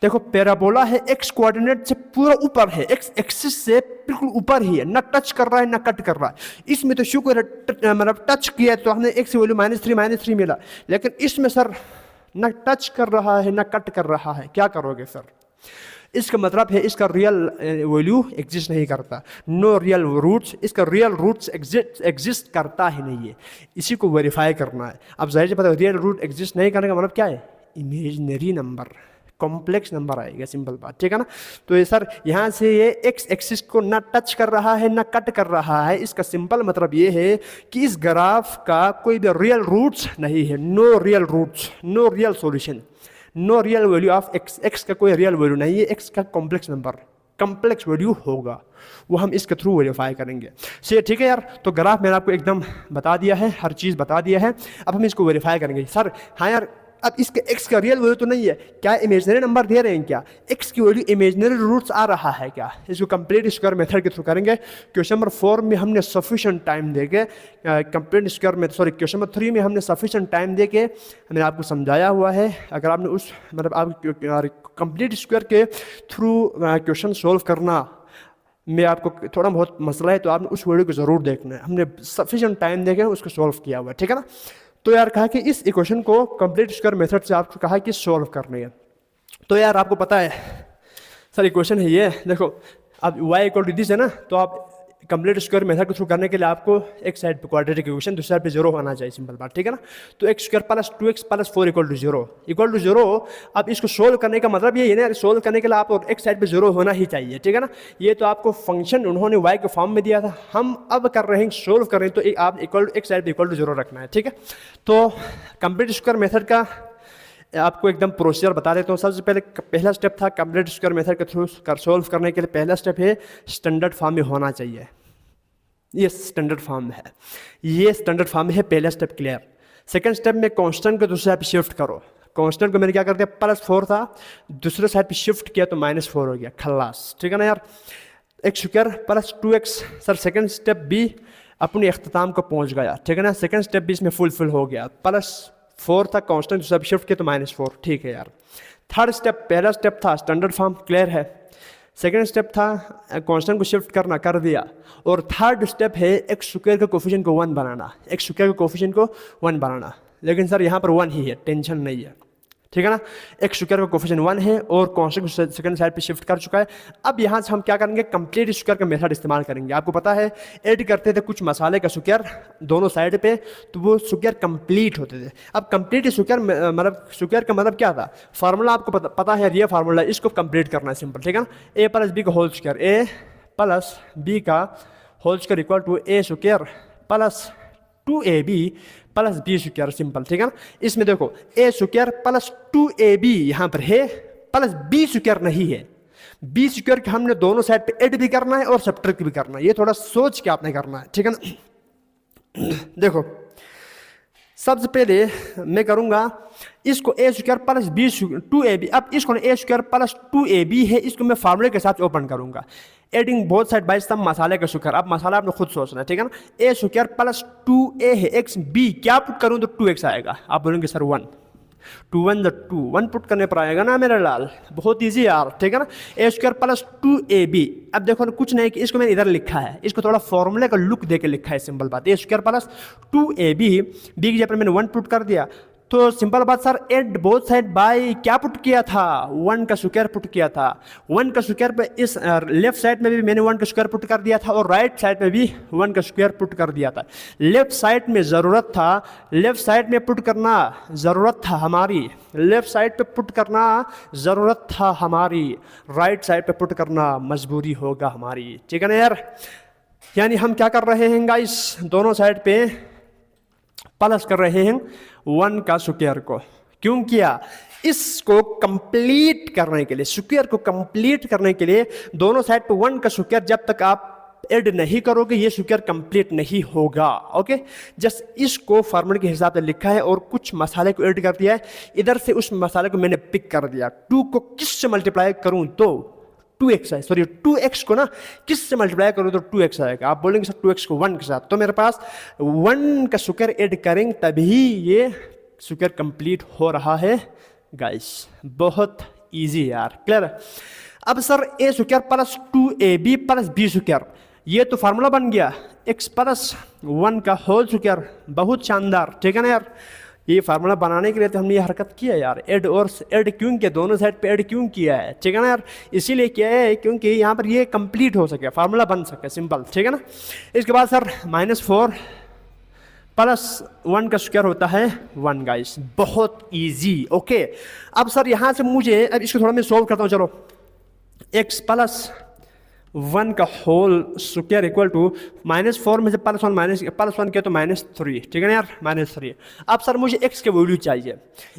देखो पैराबोला है एक्स कोऑर्डिनेट से पूरा ऊपर है, एक्स एक्सिस से बिल्कुल ऊपर ही है, ना टच कर रहा है ना कट कर रहा है। इसमें तो शुक्र है मतलब टच किया तो हमने एक्स वैल्यू -3 मिला, लेकिन इसमें सर ना टच कर रहा है ना कट कर रहा है, क्या करोगे सर। इसका मतलब है इसका रियल वैल्यू एग्जिस्ट नहीं करता, नो रियल रूट्स, इसका रियल रूट्स एग्जिस्ट करता ही नहीं है। इसी को वेरीफाई करना है। अब जाहिर सी बात है रियल रूट एग्जिस्ट नहीं करने का मतलब क्या है, इमेजिनरी नंबर, कॉम्प्लेक्स नंबर आएगा, सिंपल बात, ठीक है ना। तो ये सर यहाँ से ये एक्स एक्सिस को ना टच कर रहा है ना कट कर रहा है, इसका सिंपल मतलब ये है कि इस ग्राफ का कोई भी रियल रूट्स नहीं है, no real roots, no real solution, no real value of x, x का कोई रियल वैल्यू नहीं है, एक्स का कॉम्प्लेक्स नंबर, कॉम्प्लेक्स वैल्यू होगा, वो हम इसके थ्रू वेरीफाई करेंगे। चलिए ठीक है यार, तो ग्राफ मैंने आपको एकदम बता दिया है, हर चीज़ बता दिया है, अब हम इसको वेरीफाई करेंगे। सर हाँ यार अब इसके एक्स का रियल वैल्यू तो नहीं है, क्या इमेजिनरी नंबर दे रहे हैं, क्या एक्स की वैल्यू इमेजिनरी रूट्स आ रहा है क्या, इसको कंप्लीट स्क्वायर मेथड के थ्रू करेंगे। क्वेश्चन नंबर 4 में हमने सफिशिएंट टाइम देके कंप्लीट स्क्वायर में क्वेश्चन नंबर 3 में हमने सफिशिएंट टाइम देके हमने आपको समझाया हुआ है। अगर आपने उस मतलब आप कंप्लीट स्क्वायर के थ्रू क्वेश्चन सोल्व करना में आपको थोड़ा बहुत मसला है तो आपने उस वीडियो को ज़रूर देखना है, हमने सफिशिएंट टाइम देके उसको सोल्व किया हुआ है, ठीक है ना। तो यार कहा कि इस इक्वेशन को कंप्लीट स्क्वायर मेथड से आपको कहा कि सोल्व करनी है। तो यार आपको पता है सर इक्वेशन है ये, देखो अब y इक्वल टू दिस है ना, तो आप कंप्लीट स्क्वायर मेथड को थ्रू करने के लिए आपको एक साइड पे क्वाड्रेटिक इक्वेशन, दूसरी साइड पे 0 होना चाहिए, सिंपल बात, ठीक है ना। तो x square plus 2x plus 4 equal to 0। अब इसको सोल्व करने का मतलब ये है ना, सोल्व करने के लिए आपको एक साइड पे 0 होना ही चाहिए, ठीक है ना। ये तो आपको फंक्शन उन्होंने y के फॉर्म में दिया था, हम अब कर रहे हैं सोल्व कर रहे हैं, तो आप एक साइड पे इक्वल टू 0 रखना है, ठीक है। तो कंप्लीट स्क्वायर मेथड का आपको एकदम प्रोसीजर बता देता हूँ। सबसे पहला स्टेप था कंप्लीट स्क्वायर मेथड के थ्रू सोल्व करने के लिए पहला स्टेप है स्टैंडर्ड फॉर्म में होना चाहिए, ये स्टैंडर्ड फॉर्म है, ये स्टैंडर्ड फॉर्म है, पहला स्टेप क्लियर। सेकंड स्टेप में कांस्टेंट को दूसरे साइड पे शिफ्ट करो, कांस्टेंट को मैंने क्या कर दिया +4 था, दूसरे साइड पे शिफ्ट किया तो -4 हो गया, खल्लास, ठीक है ना यार। X square plus 2x, sir second step भी अपनी अख्ताम को पहुंच गया, ठीक है ना, सेकंड स्टेप भी इसमें फुलफिल हो गया, +4 था कांस्टेंट दूसरा शिफ्ट किया तो -4, ठीक है यार। थर्ड स्टेप, पहला स्टेप था स्टैंडर्ड फॉर्म, क्लियर है। सेकेंड स्टेप था कांस्टेंट को शिफ्ट करना, कर दिया। और थर्ड स्टेप है एक्स स्क्वायर के कोफिशिएंट को 1 बनाना, एक्स स्क्वायर के कोफिशिएंट को 1 बनाना, लेकिन सर यहाँ पर 1 ही है, टेंशन नहीं है, ठीक है ना। एक्स स्क्वायर का कोफिशिएंट 1 है और कांस्टेंट को सेकंड साइड पे शिफ्ट कर चुका है। अब यहाँ से हम क्या करेंगे, कंप्लीट स्क्वायर का मेथड इस्तेमाल करेंगे। आपको पता है ऐड करते थे कुछ मसाले का स्क्वायर दोनों साइड पे, तो वो स्क्वायर कंप्लीट होते थे। अब कंप्लीट स्क्वायर मतलब स्क्वायर का मतलब क्या था, फार्मूला आपको पता है, ये फार्मूला, इसको कंप्लीट करना है, सिंपल, ठीक है ना। a + b का होल स्क्वायर, a + b का whole square equal to a square plus 2ab plus b square, simple, ठीक है ना। इसमें देखो a स्क्वायर प्लस 2ab यहाँ पर है, प्लस b स्क्वायर नहीं है, b स्क्वायर के हमने दोनों साइड पे ऐड भी करना है और सब्ट्रैक्ट भी करना है, ये थोड़ा सोच के आपने करना है, ठीक है ना। देखो सबसे पहले मैं करूंगा इसको a square plus b 2ab, अब इसको a स्क्वायर प्लस 2ab है, इसको मैं फार्मूले के साथ ओपन करूंगा, एडिंग बोथ साइड बाय सम मसाले का स्क्वायर। अब मसाला आपने खुद सोचना है, ठीक है ना। a स्क्वायर प्लस 2a है, x b क्या पुट करूं तो 2x आएगा। आप बोलेंगे सर 1, 2 1 2, 1 पुट करने पर आएगा ना मेरा लाल, बहुत इजी यार, ठीक है ना। a स्क्वायर प्लस 2ab, अब देखो ना कुछ नहीं कि इसको मैंने इधर लिखा है, इसको थोड़ा फॉर्मूले का लुक दे के लिखा है, सिंपल बात। a square plus 2ab, b की जगह पर मैंने 1 पुट कर दिया, तो सिंपल बात sir add both side by क्या पुट किया था, 1 का स्क्वायर पुट किया था। 1 का स्क्वायर पे इस लेफ्ट साइड में भी मैंने 1 का स्क्वायर पुट कर दिया था और राइट साइड में भी 1 का स्क्वायर पुट कर दिया था। लेफ्ट साइड में ज़रूरत था, लेफ्ट साइड में पुट करना ज़रूरत था हमारी, लेफ्ट साइड पे पुट करना ज़रूरत था हमारी, राइट साइड पे पुट करना मजबूरी होगा हमारी, ठीक है ना यार। यानी हम क्या कर रहे हैं गाइस, दोनों साइड पे प्लस कर रहे हैं 1 का स्क्वायर को। क्यों किया? इसको कंप्लीट करने के लिए, स्क्वायर को कंप्लीट करने के लिए दोनों साइड पे 1 का स्क्वायर जब तक आप ऐड नहीं करोगे ये स्क्वायर कंप्लीट नहीं होगा। ओके, जस्ट इसको फार्मूले के हिसाब से लिखा है और कुछ मसाले को ऐड कर दिया है, इधर से उस मसाले को मैंने पिक कर दिया। 2 को किससे मल्टीप्लाई करूं तो 2x है, सॉरी 2x को ना किससे मल्टीप्लाई करो तो 2x आएगा। आप बोलेंगे सर 2x को 1 के साथ, तो मेरे पास 1 का स्क्वायर ऐड करेंगे तभी ये स्क्वायर कंप्लीट हो रहा है गाइस। बहुत इजी यार, क्लियर। अब sir a square plus 2ab plus b square, ये तो फार्मूला बन गया x प्लस 1 का होल स्क्वायर। बहुत शानदार, ठीक है ना यार। ये फार्मूला बनाने के लिए तो हमने ये हरकत किया है यार, ऐड और ऐड क्यों किया, दोनों साइड पे ऐड क्यों किया है, ठीक है ना यार। इसीलिए किया है क्योंकि यहाँ पर ये कंप्लीट हो सके, फार्मूला बन सके, सिंपल, ठीक है ना। इसके बाद सर -4 प्लस 1 का स्क्वायर होता है 1 गाइस, बहुत इजी। ओके, अब सर यहाँ से मुझे, अब इसको थोड़ा मैं सोल्व करता हूँ, चलो। x प्लस 1 का होल स्क्वायर इक्वल टू -4 में से +1 किया तो -3, ठीक है ना यार, -3। अब सर मुझे x की वैल्यू चाहिए,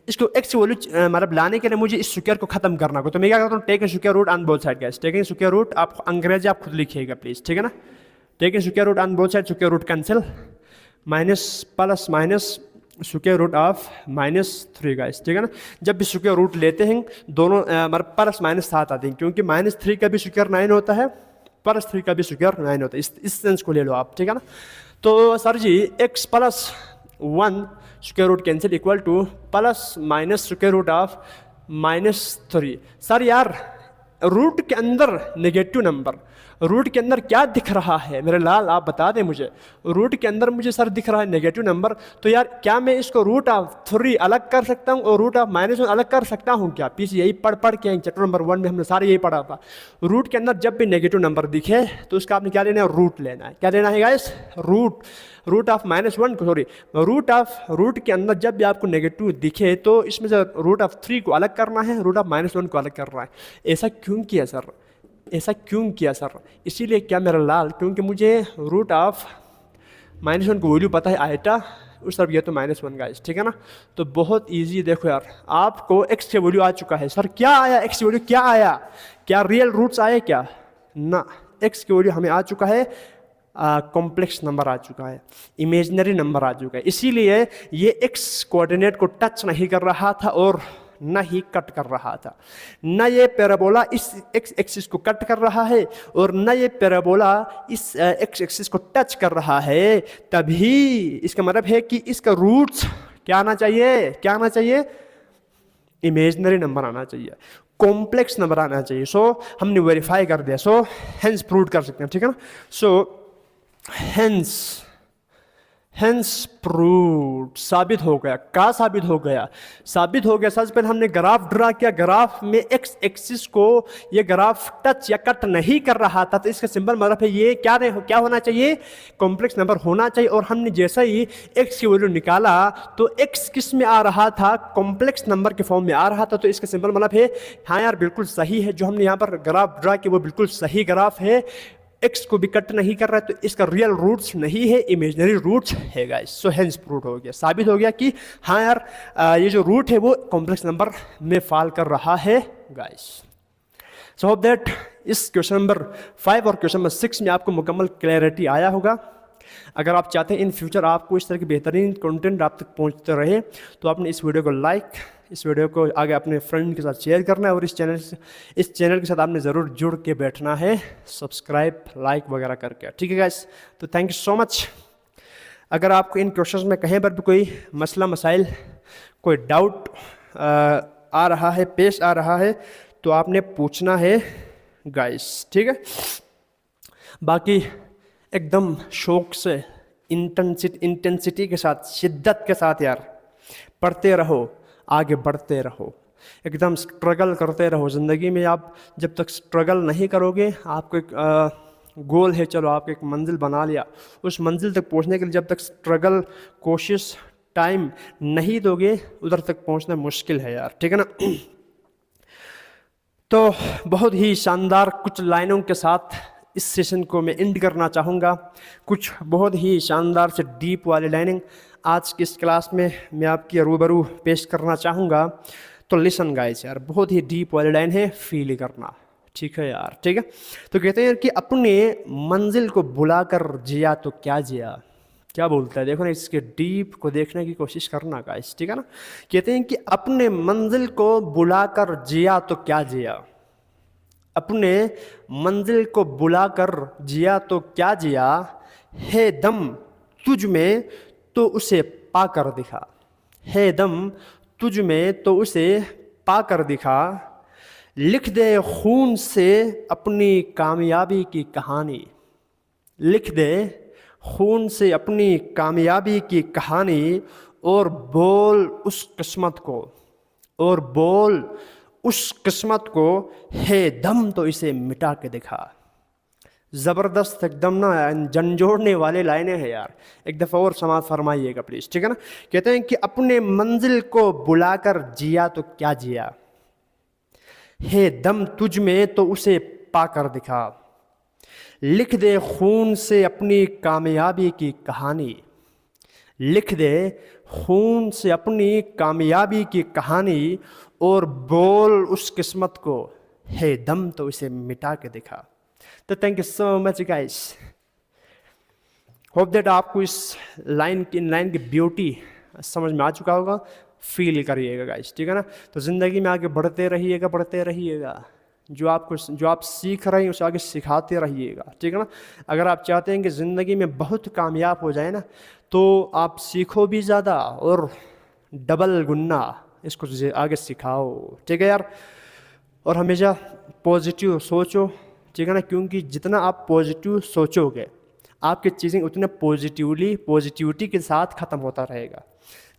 इसको x की वैल्यू मतलब लाने के लिए मुझे इस स्क्वायर को खत्म करना हो, तो मैं क्या करता हूँ, take square root on both side guys. Take square root, आप अंग्रेजी आप खुद लिखिएगा प्लीज, ठीक है ना। Take square root on both side, square root cancel, minus plus minus square root of -3 guys, ठीक है ना। जब भी स्क्वायर रूट लेते हैं दोनों मतलब प्लस माइनस साथ आते हैं, क्योंकि -3 का भी स्क्वायर 9 होता है, +3 का भी स्क्वायर 9 होता है। इस सेंस को ले लो आप, ठीक है ना। तो sir ji x plus 1 square root cancel equal to plus minus square root of -3। Sir यार रूट के अंदर नेगेटिव नंबर, रूट के अंदर क्या दिख रहा है मेरे लाल, आप बता दें मुझे। रूट के अंदर मुझे सर दिख रहा है नेगेटिव नंबर, तो यार क्या मैं इसको रूट ऑफ 3 अलग कर सकता हूँ और रूट ऑफ -1 अलग कर सकता हूँ क्या? पीछे यही पढ़ के चैप्टर नंबर 1 में हमने सारे यही पढ़ा था। रूट के अंदर जब भी नेगेटिव नंबर दिखे तो उसका आपने क्या लेना है, रूट लेना है। क्या लेना है गाइस, रूट ऑफ -1 को, सॉरी रूट के अंदर जब भी आपको नेगेटिव दिखे तो इसमें से रूट ऑफ 3 को अलग करना है, रूट ऑफ -1 को अलग करना है। ऐसा क्यों किया सर, ऐसा क्यों किया सर? इसीलिए क्या मेरा लाल, क्योंकि मुझे रूट ऑफ -1 को वैल्यू पता है आयटा, उस तरफ ये तो -1 गाइस, ठीक है ना। तो बहुत इजी, देखो यार आपको x की वैल्यू आ चुका है। सर क्या आया, x की वैल्यू क्या आया, क्या रियल रूट्स आए क्या? ना, x की वैल्यू हमें आ चुका है कॉम्प्लेक्स नंबर आ चुका है, इमेजिनरी नंबर आ चुका है। इसीलिए ये x कोऑर्डिनेट को टच नहीं कर रहा था और न ही कट कर रहा था, न ये पैराबोला इस x एक्सिस को कट कर रहा है और न ये पैराबोला इस x एक्सिस को टच कर रहा है। तभी इसका मतलब है कि इसका रूट्स क्या आना चाहिए, क्या आना चाहिए, इमेजिनरी नंबर आना चाहिए, कॉम्प्लेक्स नंबर आना चाहिए। सो हमने वेरीफाई कर दिया, सो हेंस प्रूव कर सकते हैं, ठीक है ना। सो हेंस प्रूव्ड, साबित हो गया। क्या साबित हो गया? साबित हो गया, सबसे पहले हमने ग्राफ ड्रा किया, ग्राफ में एक्स एक्सिस को ये ग्राफ टच या कट नहीं कर रहा था, तो इसका सिंबल मतलब है ये क्या होना चाहिए, कॉम्प्लेक्स नंबर होना चाहिए। और हमने जैसा ही एक्स की वैल्यू निकाला तो एक्स किस में आ रहा था, कॉम्प्लेक्स नंबर के फॉर्म में आ रहा था, तो इसका सिंबल मतलब है हाँ यार बिल्कुल सही है, जो हमने यहाँ पर ग्राफ ड्रा किया वो बिल्कुल सही ग्राफ है, एक्स को भी कट नहीं कर रहा है, तो इसका रियल रूट्स नहीं है, इमेजिनरी रूट्स है गाइस। सो हेंस प्रूव हो गया, साबित हो गया कि हाँ यार ये जो रूट है वो कॉम्प्लेक्स नंबर में फॉल कर रहा है गाइस। सो होप दैट इस क्वेश्चन नंबर 5 और क्वेश्चन नंबर 6 में आपको मुकम्मल क्लैरिटी आया होगा। अगर आप चाहते हैं इन फ्यूचर आपको इस तरह के बेहतरीन कंटेंट आप तक पहुंचते रहे तो आपने इस वीडियो को लाइक, इस वीडियो को आगे अपने फ्रेंड के साथ शेयर करना है और इस चैनल के साथ आपने ज़रूर जुड़ के बैठना है, सब्सक्राइब लाइक वगैरह करके, ठीक है गाइस। तो थैंक यू सो मच। अगर आपको इन क्वेश्चंस में कहीं पर भी कोई मसला मसाइल, कोई डाउट आ रहा है, पेश आ रहा है, तो आपने पूछना है गाइस, ठीक है। बाकी एकदम शौक से, इंटेंसिटी के साथ, शिद्दत के साथ यार पढ़ते रहो, आगे बढ़ते रहो, एकदम स्ट्रगल करते रहो ज़िंदगी में। आप जब तक स्ट्रगल नहीं करोगे, आपको एक गोल है, चलो आपको एक मंजिल बना लिया, उस मंजिल तक पहुंचने के लिए जब तक स्ट्रगल, कोशिश, टाइम नहीं दोगे उधर तक पहुंचना मुश्किल है यार, ठीक है ना। तो बहुत ही शानदार कुछ लाइनों के साथ इस सेशन को मैं एंड करना चाहूँगा। कुछ बहुत ही शानदार से डीप वाली लाइनिंग आज की इस क्लास में मैं आपके रूबरू पेश करना चाहूँगा। तो लिसन गाइस यार, बहुत ही डीप वाली लाइन है, फील करना, ठीक है यार, ठीक है। तो कहते हैं कि अपने मंजिल को बुलाकर जिया तो क्या जिया। क्या बोलता है देखो ना, इसके डीप को देखने की कोशिश करना गाइस, ठीक है ना। कहते हैं कि अपने मंजिल को बुलाकर जिया तो क्या जिया, अपने मंजिल को बुलाकर जिया तो क्या जिया, है दम तुझ में तो उसे पाकर दिखा, है दम तुझ में तो उसे पाकर दिखा, लिख दे खून से अपनी कामयाबी की कहानी, लिख दे खून से अपनी कामयाबी की कहानी, और बोल उस किस्मत को, और बोल उस किस्मत को, है दम तो इसे मिटा के दिखा। ज़बरदस्त एकदम ना झंझोड़ने वाले लाइनें हैं यार, एक दफ़ा और समाज फरमाइएगा प्लीज़, ठीक है ना। कहते हैं कि अपने मंजिल को बुलाकर जिया तो क्या जिया, है दम तुझ में तो उसे पाकर दिखा, लिख दे खून से अपनी कामयाबी की कहानी, लिख दे खून से अपनी कामयाबी की कहानी, और बोल उस किस्मत को, है दम तो इसे मिटा के दिखा। तो thank you so much guys, hope that आपको इस लाइन की ब्यूटी समझ में आ चुका होगा। फील करिएगा गाइस, ठीक है ना। तो ज़िंदगी में आगे बढ़ते रहिएगा, बढ़ते रहिएगा, जो आप सीख रहे हैं उसे आगे सिखाते रहिएगा, ठीक है ना। अगर आप चाहते हैं कि ज़िंदगी में बहुत कामयाब हो जाए ना, तो आप सीखो भी ज़्यादा और डबल गुन्ना इसको आगे सिखाओ, ठीक है यार। और हमेशा पॉजिटिव सोचो, ठीक है ना, क्योंकि जितना आप पॉजिटिव सोचोगे आपकी चीज़ें उतने पॉजिटिविटी के साथ ख़त्म होता रहेगा।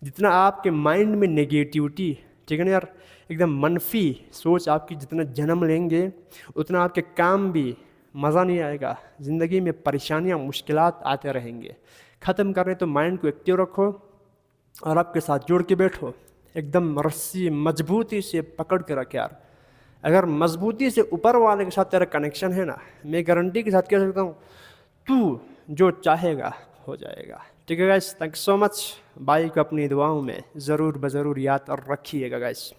जितना आपके माइंड में नेगेटिविटी, ठीक है ना यार, एकदम मनफी सोच आपकी जितना जन्म लेंगे, उतना आपके काम भी मज़ा नहीं आएगा, ज़िंदगी में परेशानियाँ मुश्किलात आते रहेंगे। ख़त्म करने तो माइंड को एक्टिव रखो और आपके साथ जुड़ के बैठो, एकदम रस्सी मजबूती से पकड़ के रख यार। अगर मजबूती से ऊपर वाले के साथ तेरा कनेक्शन है ना, मैं गारंटी के साथ कह सकता हूँ तू जो चाहेगा हो जाएगा, ठीक है guys. Thank you so much. भाई को अपनी दुआओं में ज़रूर याद और रखिएगा गाइस।